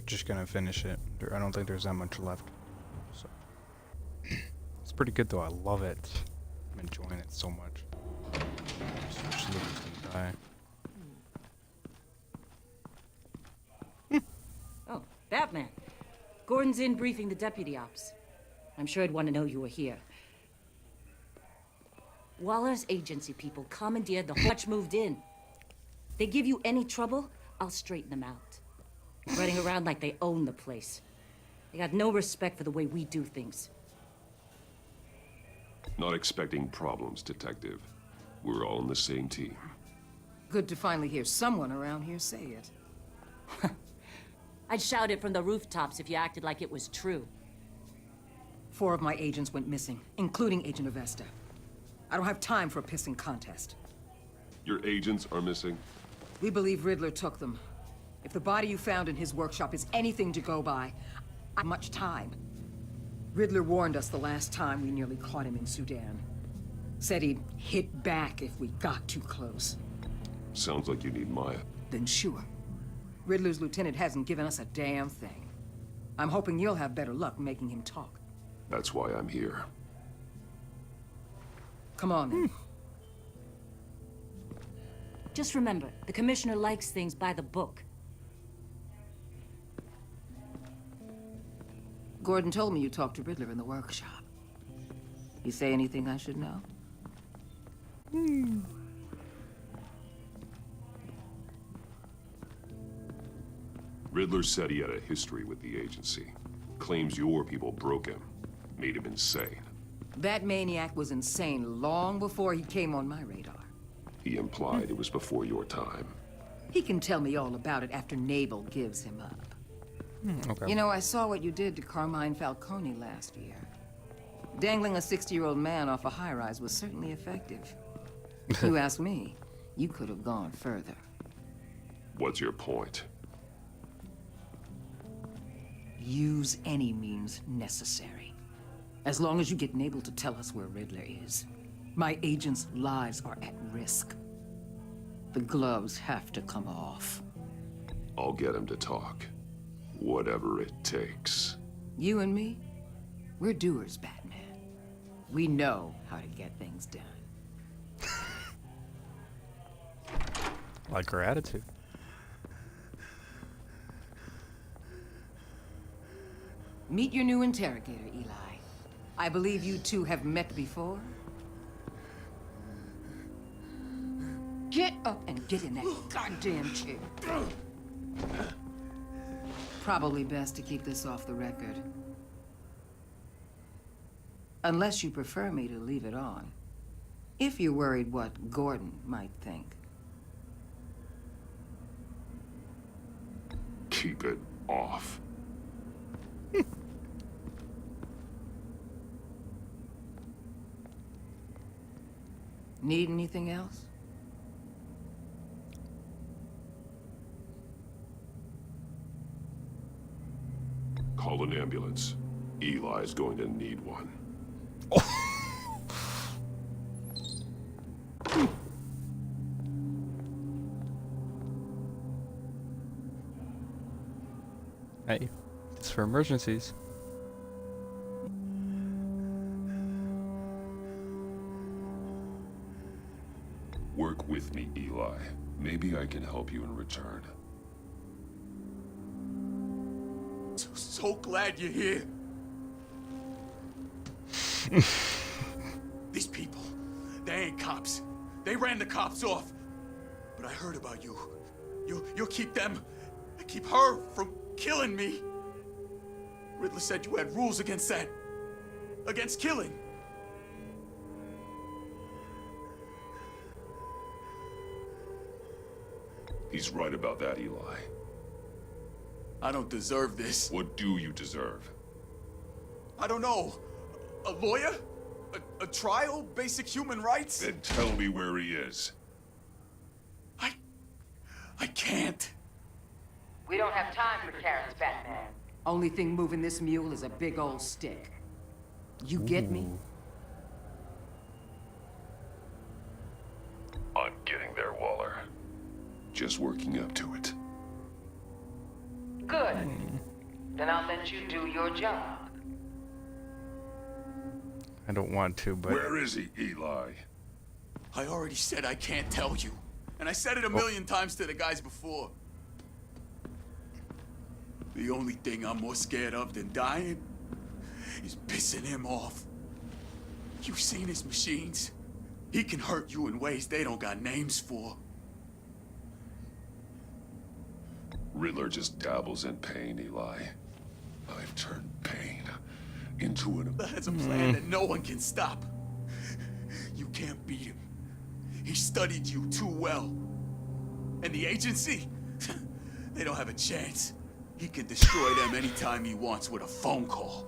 just gonna finish it. I don't think there's that much left. So it's pretty good though. I love it. I'm enjoying it so much. Just looking to die. Oh, Batman. Gordon's in briefing the deputy ops. I'm sure I'd want to know you were here. Waller's agency people commandeered the hutch moved in. They give you any trouble, I'll straighten them out. Running around like they own the place. They got no respect for the way we do things. Not expecting problems, Detective. We're all on the same team. Good to finally hear someone around here say it. I'd shout it from the rooftops if you acted like it was true. 4 of my agents went missing, including Agent Avesta. I don't have time for a pissing contest. Your agents are missing? We believe Riddler took them. If the body you found in his workshop is anything to go by, I have much time. Riddler warned us the last time we nearly caught him in Sudan. Said he'd hit back if we got too close. Sounds like you need Maya. Then sure. Riddler's lieutenant hasn't given us a damn thing. I'm hoping you'll have better luck making him talk. That's why I'm here. Come on, then. Just remember, the commissioner likes things by the book. Gordon told me you talked to Riddler in the workshop. You say anything I should know? Riddler said he had a history with the agency. Claims your people broke him. Made him insane. That maniac was insane long before he came on my radar. He implied it was before your time. He can tell me all about it after Naval gives him up. Okay. You know, I saw what you did to Carmine Falcone last year. Dangling a 60-year-old man off a high-rise was certainly effective. If you ask me, you could have gone further. What's your point? Use any means necessary. As long as you get Naval to tell us where Riddler is. My agents' lives are at risk. The gloves have to come off. I'll get him to talk. Whatever it takes. You and me, we're doers, Batman. We know how to get things done. Like her attitude. Meet your new interrogator, Eli. I believe you two have met before. Get up and get in that goddamn chair. Probably best to keep this off the record. Unless you prefer me to leave it on. If you're worried what Gordon might think. Keep it off. Need anything else? Call an ambulance. Eli's going to need one. Hey, it's for emergencies. Work with me, Eli. Maybe I can help you in return. So glad you're here. These people, they ain't cops. They ran the cops off. But I heard about you. You'll keep them, keep her from killing me. Riddler said you had rules against that. Against killing. He's right about that, Eli. I don't deserve this. What do you deserve? I don't know. A lawyer? A trial? Basic human rights? Then tell me where he is. I can't. We don't have time for carrots, Batman. Only thing moving this mule is a big old stick. You get me? I'm getting there, Waller. Just working up to it. Good. Then I'll let you do your job. I don't want to, but... Where is he, Eli? I already said I can't tell you. And I said it a million times to the guys before. The only thing I'm more scared of than dying is pissing him off. You've seen his machines. He can hurt you in ways they don't got names for. Riddler just dabbles in pain, Eli. I've turned pain into an... That's a plan that no one can stop. You can't beat him. He studied you too well. And the agency? They don't have a chance. He can destroy them anytime he wants with a phone call.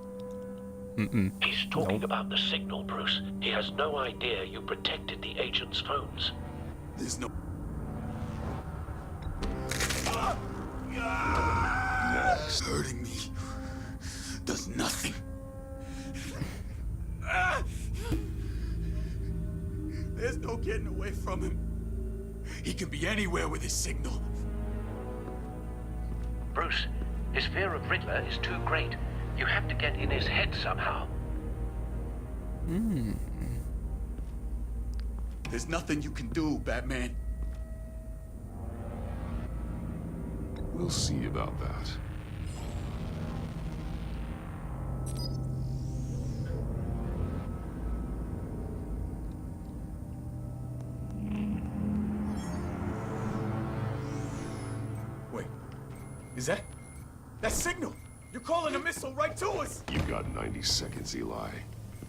He's talking about the signal, Bruce. He has no idea you protected the agent's phones. There's no... Next. Hurting me does nothing. There's no getting away from him. He can be anywhere with his signal. Bruce, his fear of Riddler is too great. You have to get in his head somehow. There's nothing you can do, Batman. We'll see about that. Wait, is that signal? You're calling a missile right to us! You got 90 seconds, Eli.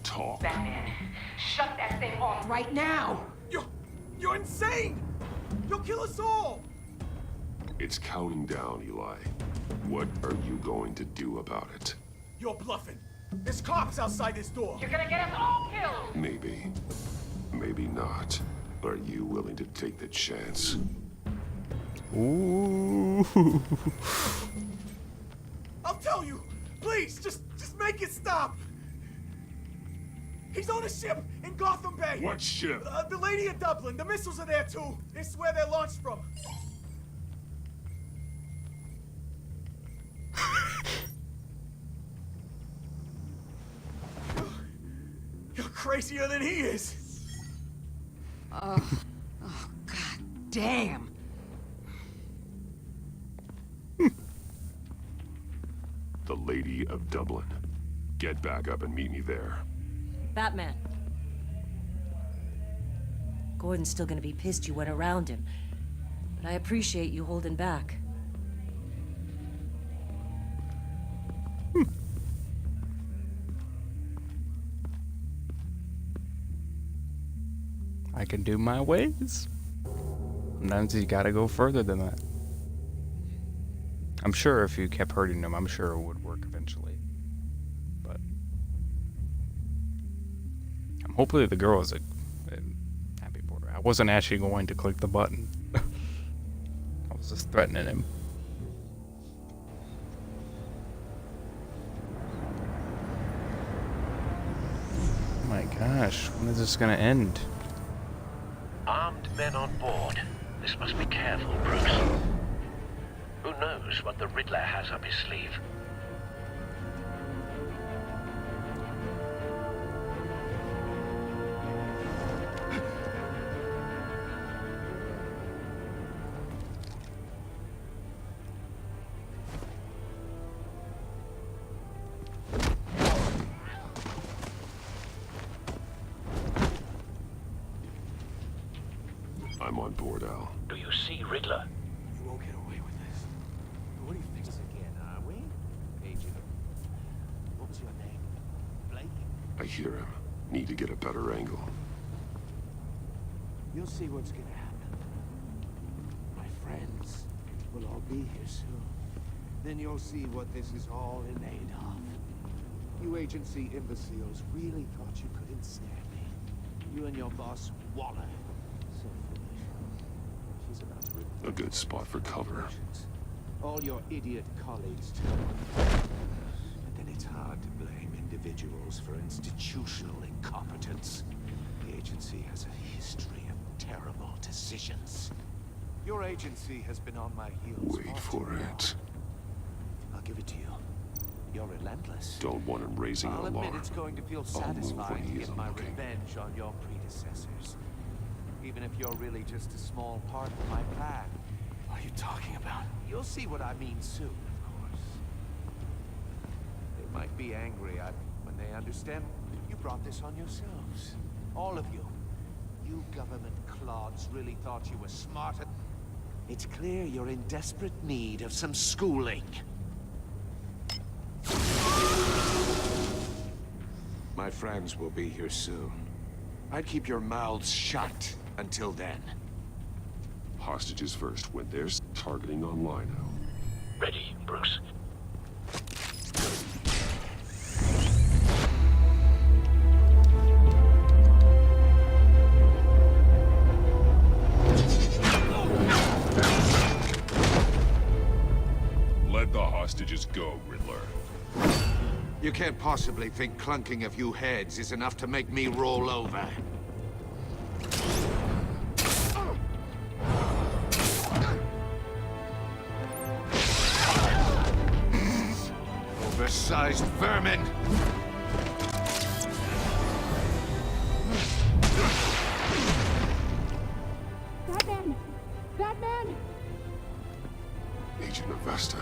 Talk. Batman, shut that thing off right now! You're insane! You'll kill us all! It's counting down, Eli. What are you going to do about it? You're bluffing. There's cops outside this door. You're gonna get us all killed! Maybe. Maybe not. Are you willing to take the chance? Ooh. I'll tell you! Please, just make it stop! He's on a ship in Gotham Bay! What ship? The Lady of Dublin. The missiles are there, too. It's where they're launched from. You're crazier than he is! Oh, god damn! The Lady of Dublin. Get back up and meet me there. Batman. Gordon's still gonna be pissed you went around him. But I appreciate you holding back. I can do my ways. Sometimes you gotta go further than that. I'm sure if you kept hurting him, I'm sure it would work eventually. But hopefully the girl is happy for her. I wasn't actually going to click the button. I was just threatening him. Oh my gosh, when is this gonna end? Armed men on board. This must be careful, Bruce. Who knows what the Riddler has up his sleeve? I'm on board, Al. Do you see Riddler? You won't get away with this. What do you think? Again, are we? Agent. What was your name? Blake? I hear him. Need to get a better angle. You'll see what's gonna happen. My friends will all be here soon. Then you'll see what this is all in aid of. You agency imbeciles really thought you could ensnare me. You and your boss, Waller. So foolish. She's about to rip A good spot for cover. all your idiot colleagues too. But then it's hard to blame individuals for institutional incompetence. The agency has a history of terrible decisions. Your agency has been on my heels. Wait for it. give it to you. You're relentless. Don't want him raising an I'll alarm. admit it's going to feel I'll move when satisfying to he get isn't my looking. revenge on your predecessors. Even if you're really just a small part of my plan. What are you talking about? You'll see what I mean soon, of course. They might be angry when they understand you brought this on yourselves. All of you. You government clods really thought you were smarter. It's clear you're in desperate need of some schooling. My friends will be here soon. I'd keep your mouths shut until then. Hostages first. When there's targeting on Lino. Ready, Bruce. Let the hostages go, Riddler. You can't possibly think clunking a few heads is enough to make me roll over. Oversized vermin! Batman! Batman! Agent Avesta.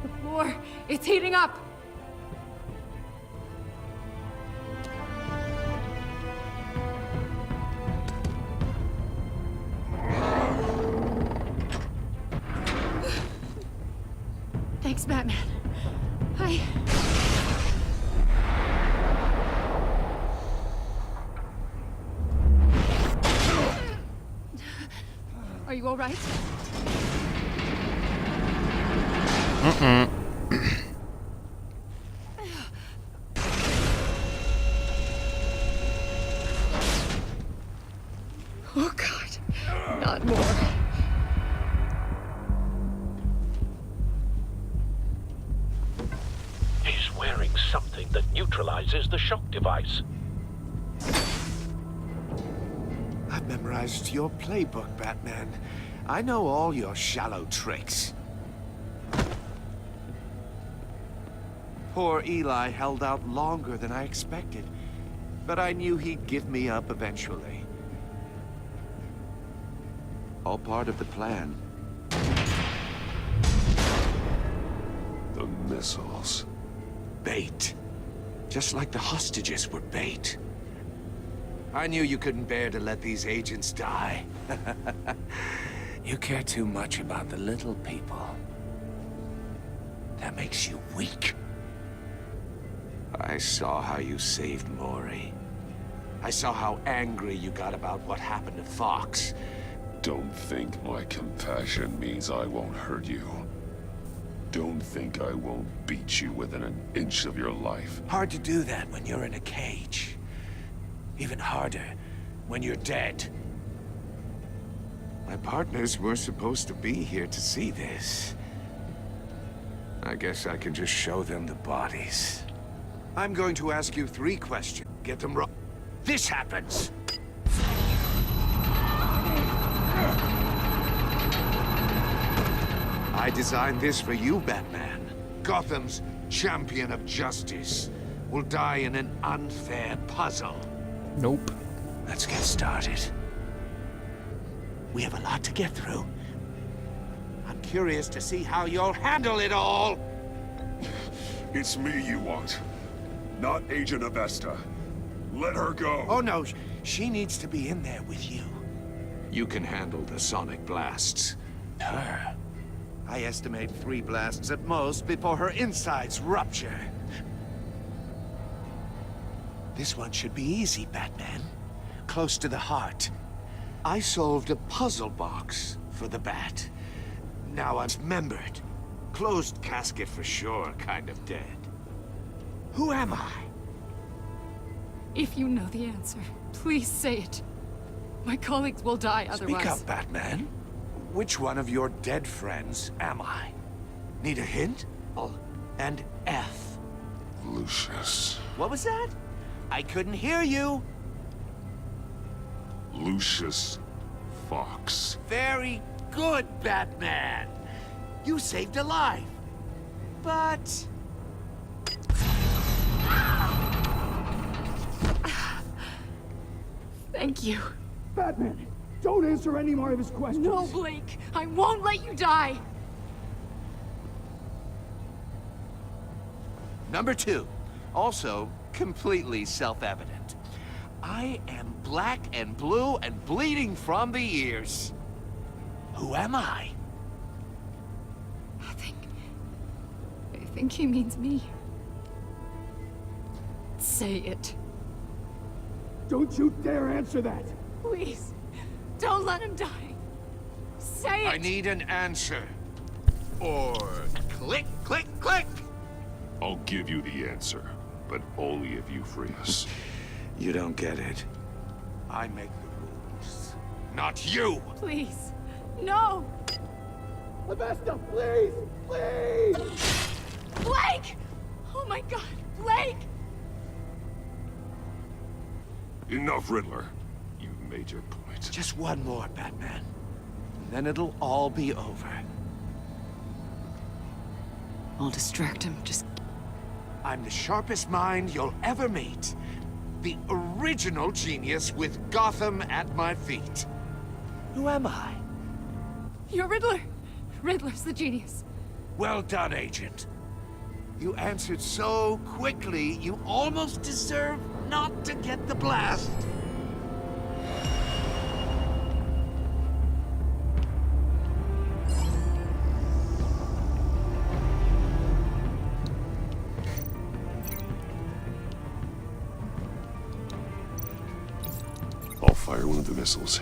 The floor, it's heating up! Thanks, Batman. Are you all right? Oh, God. Not more. He's wearing something that neutralizes the shock device. I've memorized your playbook, Batman. I know all your shallow tricks. Poor Eli held out longer than I expected, but I knew he'd give me up eventually. All part of the plan. The missiles. Bait. Just like the hostages were bait. I knew you couldn't bear to let these agents die. You care too much about the little people. That makes you weak. I saw how you saved Maury. I saw how angry you got about what happened to Fox. Don't think my compassion means I won't hurt you. Don't think I won't beat you within an inch of your life. Hard to do that when you're in a cage. Even harder when you're dead. My partners were supposed to be here to see this. I guess I can just show them the bodies. I'm going to ask you 3 questions. Get them wrong. This happens! I designed this for you, Batman. Gotham's champion of justice will die in an unfair puzzle. Nope. Let's get started. We have a lot to get through. I'm curious to see how you'll handle it all. It's me you want, not Agent Avesta. Let her go. Oh no, she needs to be in there with you. You can handle the sonic blasts. Her. I estimate 3 blasts at most before her insides rupture. This one should be easy, Batman. Close to the heart. I solved a puzzle box for the Bat. Now I'm dismembered. Closed casket for sure, kind of dead. Who am I? If you know the answer, please say it. My colleagues will die otherwise. Speak up, Batman. Which one of your dead friends am I? Need a hint? L and F. Lucius. What was that? I couldn't hear you. Lucius Fox. Very good, Batman. You saved a life. but... Thank you. Batman, don't answer any more of his questions. No, Blake. I won't let you die. Number 2, also completely self-evident. I am black and blue and bleeding from the ears. Who am I? I think he means me. Say it. Don't you dare answer that! Please. Don't let him die. Say it! I need an answer. Or click, click, click! I'll give you the answer, but only if you free us. You don't get it. I make the rules, not you! Please. No! Avesta, please! Please! Blake! Oh my god, Blake! Enough, Riddler. You've made your point. Just one more, Batman. Then it'll all be over. I'll distract him, just... I'm the sharpest mind you'll ever meet. The original genius with Gotham at my feet. Who am I? You're Riddler! Riddler's the genius. Well done, Agent. You answered so quickly, you almost deserve not to get the blast. I'll fire one of the missiles.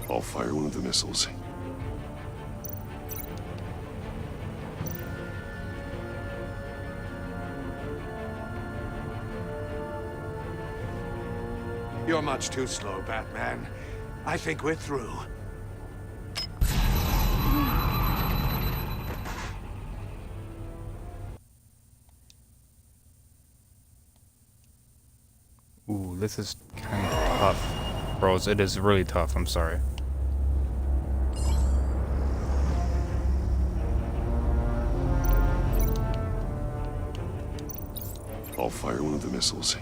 I'll fire one of the missiles. You're much too slow, Batman. I think we're through. Ooh, this is kind of tough. Bros, it is really tough, I'm sorry. I'll fire one of the missiles.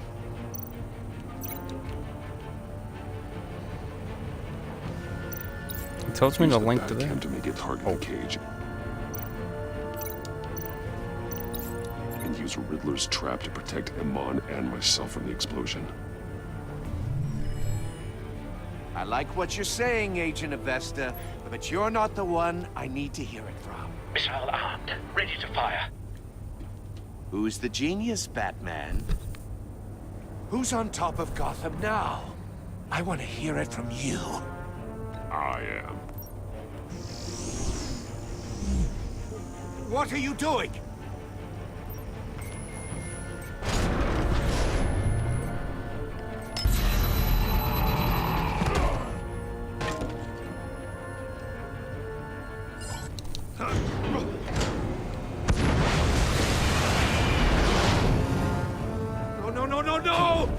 It tells me Use the the link to Batcam that. to make it target the cage. And use Riddler's trap to protect Iman and myself from the explosion. I like what you're saying, Agent Avesta, but you're not the one I need to hear it from. Missile armed, ready to fire. Who's the genius, Batman? Who's on top of Gotham now? I want to hear it from you. I am. What are you doing? No!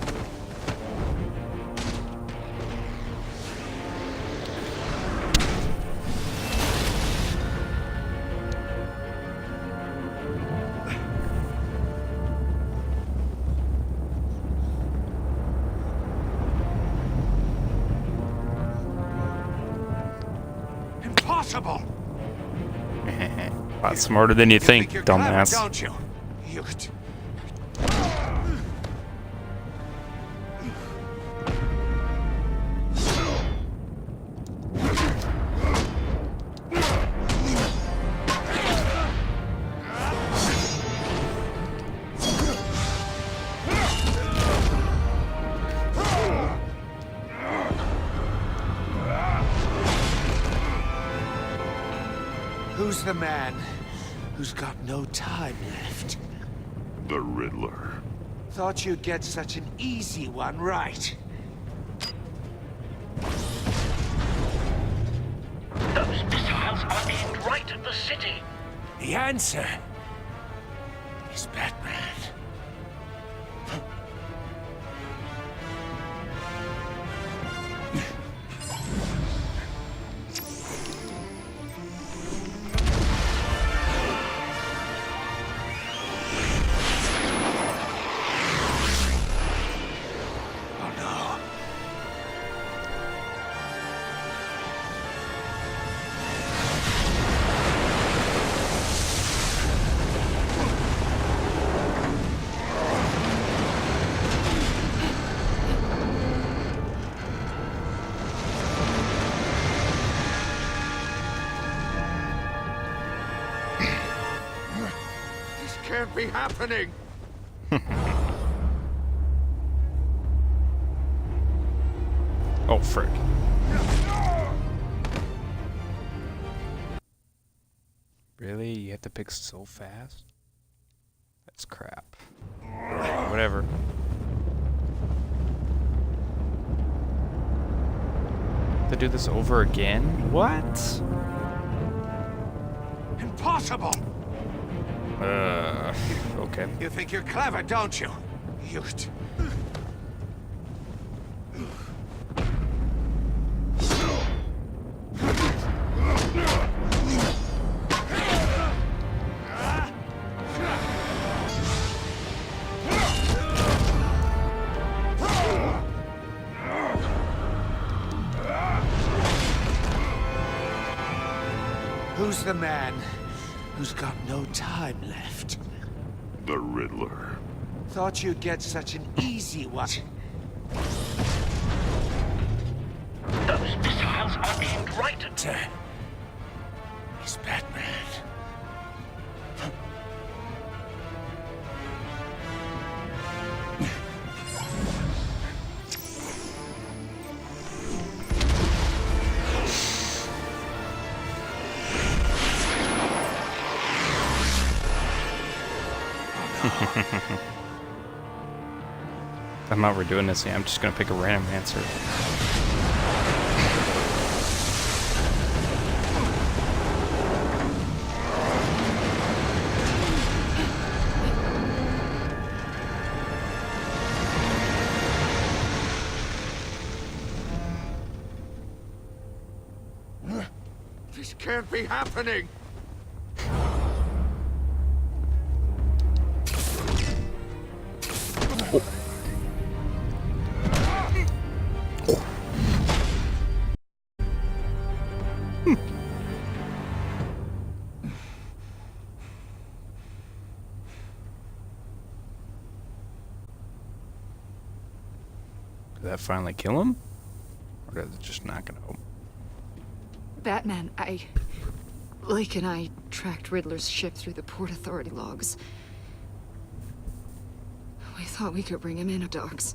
Impossible! A lot smarter than you think, you're dumbass. clever, don't you? You... Who's the man who's got no time left? The Riddler. Thought you'd get such an easy one right. Those missiles are aimed right at the city. The answer is Batman. Can't be happening! Oh, frick. Really? You have to pick so fast? That's crap. Whatever. To do this over again? What? Impossible! Okay. You think you're clever, don't you? Who's the man who's got no time left? The Riddler. Thought you'd get such an easy one. Those missiles are aimed right at... Is Batman. I'm not redoing this. I'm just gonna pick a random answer. This can't be happening! Did that finally kill him? Or does it just knock it out? Batman, Lake and I tracked Riddler's ship through the Port Authority logs. We thought we could bring him in, docks.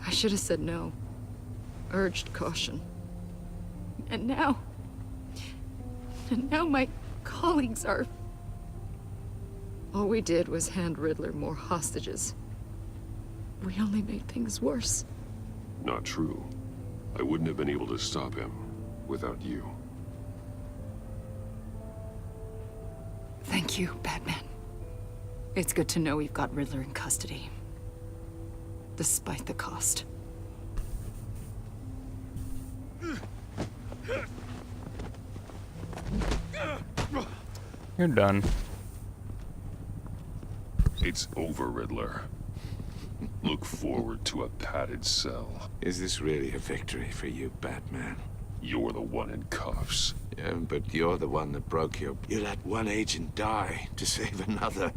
I should have said no. Urged caution. And now my colleagues are... All we did was hand Riddler more hostages. We only made things worse. Not true. I wouldn't have been able to stop him without you. Thank you, Batman. It's good to know we've got Riddler in custody. Despite the cost. You're done. It's over, Riddler. Look forward to a padded cell. Is this really a victory for you, Batman? You're the one in cuffs. Yeah, but you're the one that broke your... You let one agent die to save another.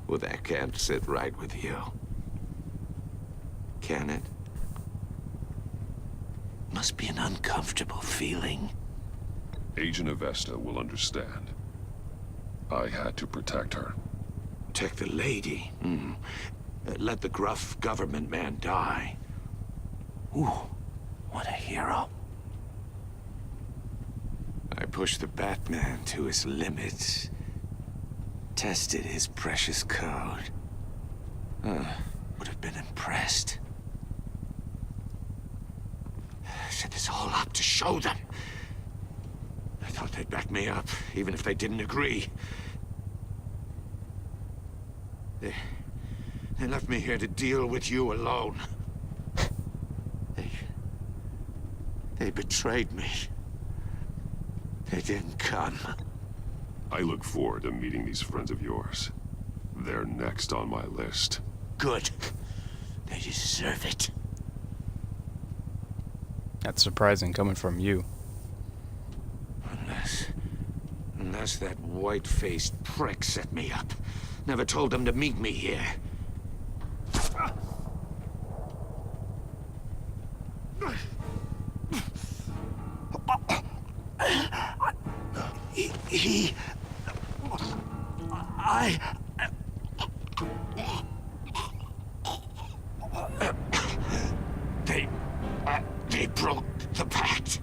Well, that can't sit right with you. Can it? Must be an uncomfortable feeling. Agent Avesta will understand. I had to protect her. Protect the lady? Let the gruff government man die. Ooh, what a hero. I pushed the Batman to his limits. tested his precious code. Would have been impressed. Set this all up to show them. I thought they'd back me up, even if they didn't agree. They left me here to deal with you alone. They betrayed me. They didn't come. I look forward to meeting these friends of yours. They're next on my list. Good. They deserve it. That's surprising coming from you. Unless that white-faced prick set me up. Never told them to meet me here. They broke the pact.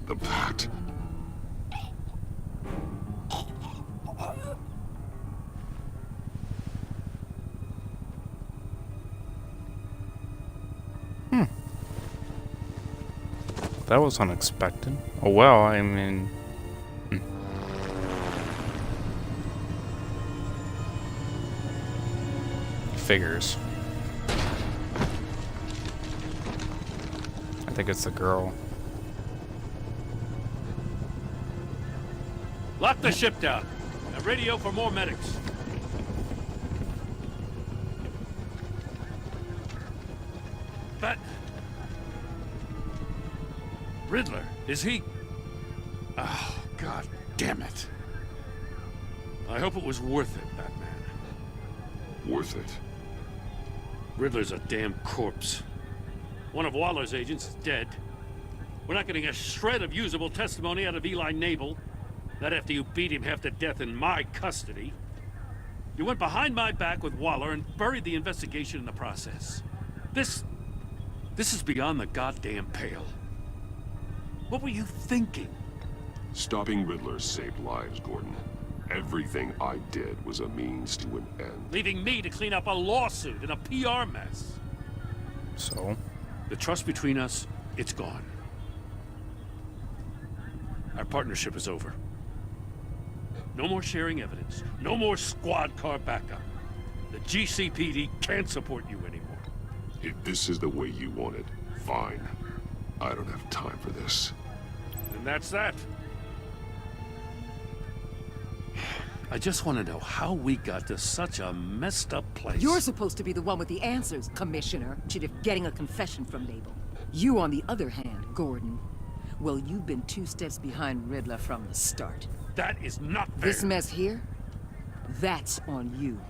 The pact? That was unexpected. Oh well, I mean... Figures. I think it's the girl. Lock the ship down. And radio for more medics. But... Riddler, is he... Oh, God damn it. I hope it was worth it, Batman. Worth it? Riddler's a damn corpse. One of Waller's agents is dead. We're not getting a shred of usable testimony out of Eli Nabel. Not after you beat him half to death in my custody. You went behind my back with Waller and buried the investigation in the process. This is beyond the goddamn pale. What were you thinking? Stopping Riddler saved lives, Gordon. Everything I did was a means to an end. Leaving me to clean up a lawsuit and a PR mess. So? The trust between us, it's gone. Our partnership is over. No more sharing evidence. No more squad car backup. The GCPD can't support you anymore. If this is the way you want it, fine. I don't have time for this. And that's that. I just want to know how we got to such a messed up place. You're supposed to be the one with the answers, Commissioner. Should have getting a confession from Nabel. You, on the other hand, Gordon. Well, you've been 2 steps behind Riddler from the start. That is not fair. This mess here, that's on you.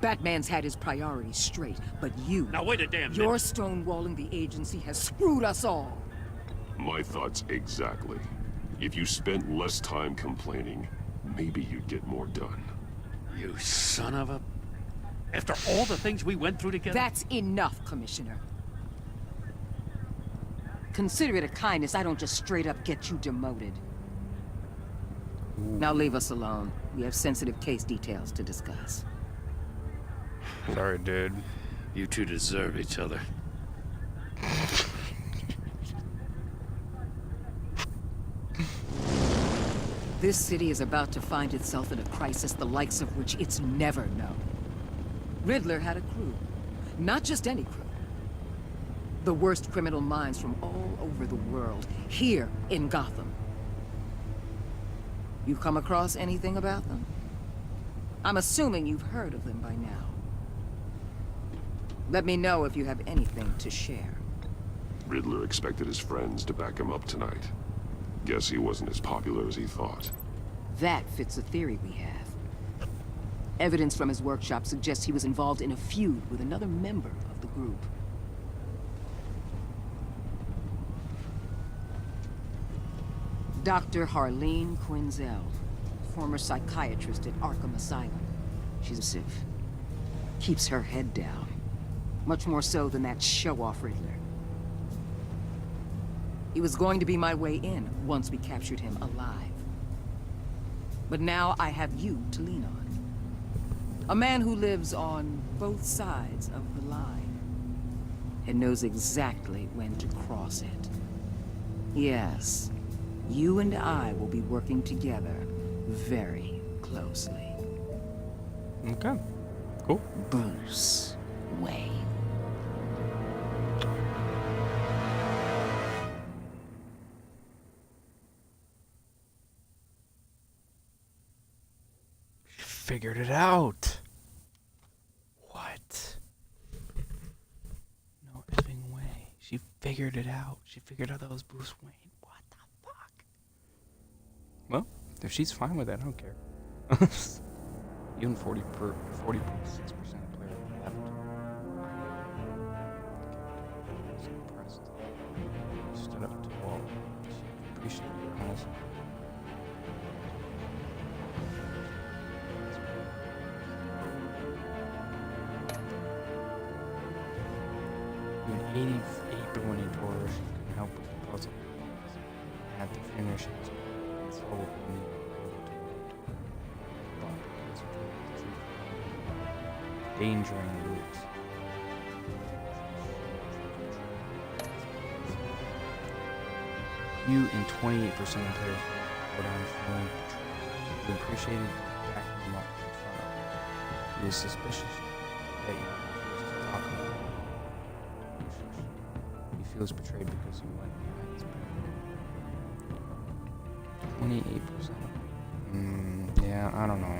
Batman's had his priorities straight, but you... Now wait a damn minute. Your stonewalling the agency has screwed us all. My thoughts exactly. If you spent less time complaining, maybe you'd get more done. You son of a... After all the things we went through together? That's enough, Commissioner. Consider it a kindness I don't just straight up get you demoted. Now leave us alone. We have sensitive case details to discuss. Sorry, dude. You two deserve each other. This city is about to find itself in a crisis the likes of which it's never known. Riddler had a crew. Not just any crew. The worst criminal minds from all over the world, here in Gotham. You come across anything about them? I'm assuming you've heard of them by now. Let me know if you have anything to share. Riddler expected his friends to back him up tonight. Guess he wasn't as popular as he thought. That fits a theory we have. Evidence from his workshop suggests he was involved in a feud with another member of the group. Dr. Harleen Quinzel, former psychiatrist at Arkham Asylum. She's a Sif. Keeps her head down. Much more so than that show-off Riddler. He was going to be my way in once we captured him alive. But now I have you to lean on. A man who lives on both sides of the line and knows exactly when to cross it. Yes, you and I will be working together very closely. Okay. Cool. Bruce Wayne. Figured it out. What? No effing way. She figured it out. She figured out that was Bruce Wayne. What the fuck? Well, if she's fine with that, I don't care. Even 46% of players left. I was impressed. Stood up to all. Appreciate it, honestly. Doing 88 in total, she couldn't help with the puzzle. At the finish, she was so only able to danger in the roots. You and 28% of players go down feeling betrayed. You appreciated backing them up in front of you. He was suspicious that you refused to talk about it. He feels betrayed because you went behind his back. 28%. Yeah, I don't know.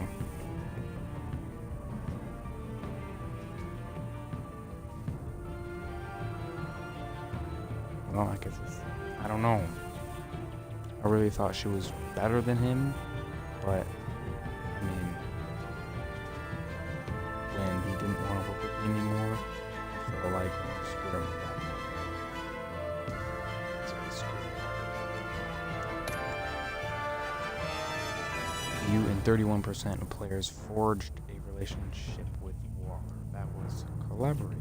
Well, I guess I don't know. I really thought she was better than him, but I mean, when he didn't want to work with me anymore, I felt like he screwed him with that. So he screwed him. You and 31% of players forged a relationship with Waller that was collaborated.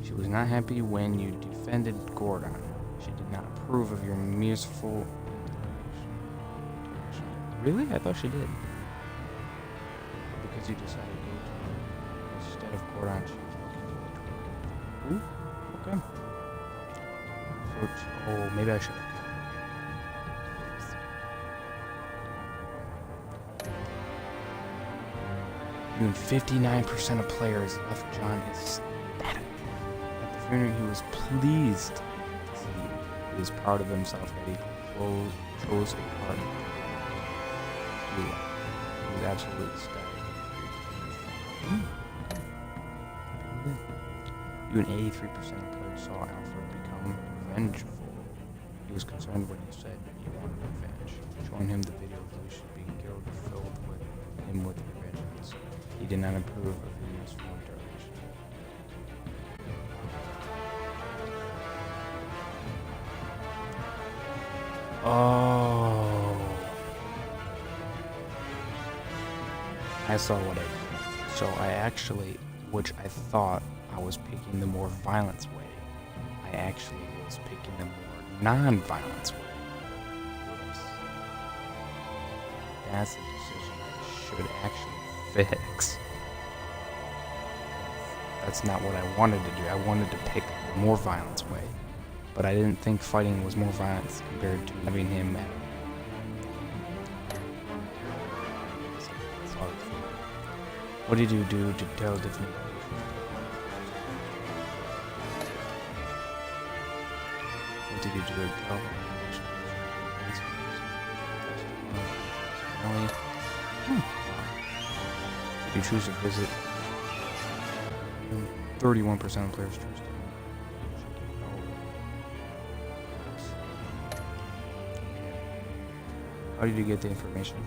She was not happy when you defended Gordon. She did not approve of your merciful intonation. Really? I thought she did. Because you decided to go to her instead of Gordon, she was looking for the twin. Ooh, okay. Search. Oh, maybe I should have. You and 59% of players left John ecstatic. At the funeral, he was pleased to see you. He was proud of himself that he chose a partner. He was absolutely ecstatic. You and 83% of players saw Alfred become vengeful. He was concerned when he said he wanted revenge. Showing him the video of Lucius being killed filled him with vengeance. He did not approve of the useful interrogation. Oh. I saw what I did. So I actually, which I thought I was picking the more violence way, I actually was picking the more non-violence way. Whoops. That's a decision I should actually fix. That's not what I wanted to do. I wanted to pick the more violence way. But I didn't think fighting was more violence compared to having him at What did you do to tell different? What did you do to tell? Did you choose to visit? 31% of players choose to. How did you get the information?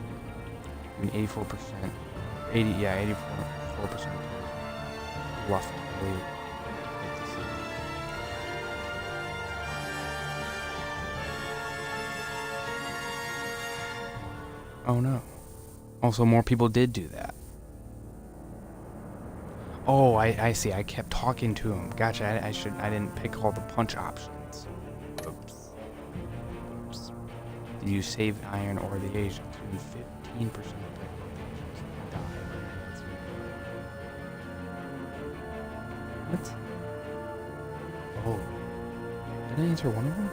I mean, 84%. 84% left to leave. Oh no. Also, more people did do that. Oh, I see. I kept talking to him. Gotcha. I didn't pick all the punch options. Oops. Did you save Iron or the Asians? 15% of player rotations die. What? Oh. Did I answer one of them?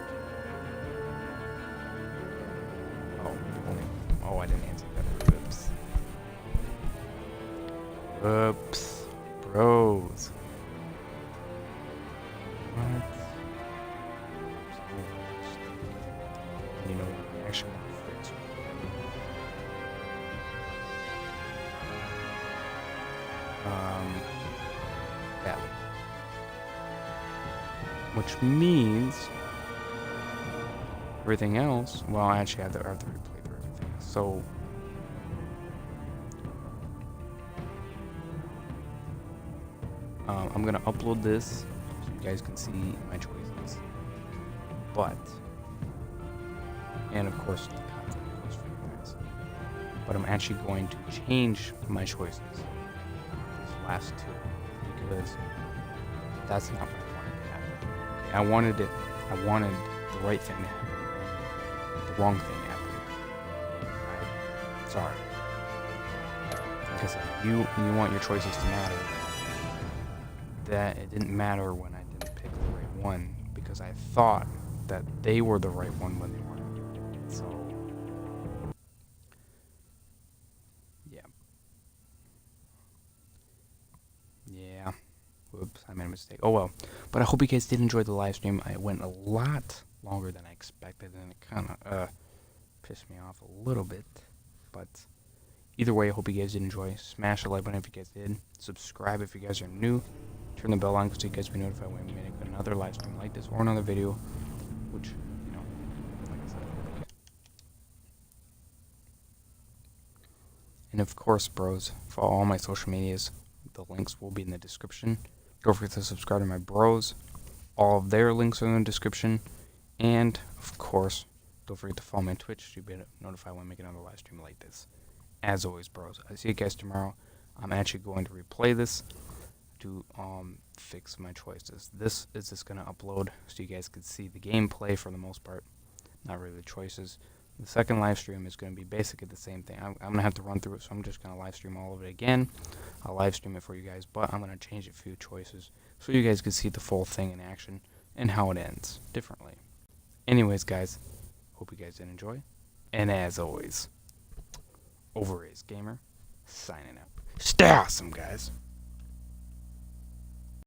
Oh, I didn't answer that. Oops. Oops. Bros. What? You know what? I actually want to fix it. Yeah. Which means everything else. Well, I actually have to replay through everything. So I'm gonna upload this so you guys can see my choices. And of course the content goes for you guys. But I'm actually going to change my choices. These last two, because that's not what I wanted to happen. Okay, I wanted the right thing to happen. The wrong thing happened. Right? Sorry. Like I said, you want your choices to matter. That it didn't matter when I didn't pick the right one, because I thought that they were the right one when they weren't. So yeah. Whoops, I made a mistake. Oh well. But I hope you guys did enjoy the live stream. I went a lot longer than I expected, and it kind of pissed me off a little bit. But either way, I hope you guys did enjoy. Smash the like button if you guys did. Subscribe if you guys are new. Turn the bell on so you guys will be notified when we make another live stream like this or another video, which, you know, like I said. Okay. And of course, bros, for all my social medias, the links will be in the description. Don't forget to subscribe to my bros. All of their links are in the description. And, of course, don't forget to follow me on Twitch to be notified when I make another live stream like this. As always, bros, I'll see you guys tomorrow. I'm actually going to replay this to fix my choices. This is just going to upload so you guys can see the gameplay for the most part, not really the choices. The second live stream is going to be basically the same thing. I'm going to have to run through it, so I'm just going to live stream all of it again. I'll live stream it for you guys, but I'm going to change a few choices so you guys can see the full thing in action and how it ends differently. Anyways, guys, hope you guys did enjoy. And as always, over is Gamer, signing out. Stay awesome, guys.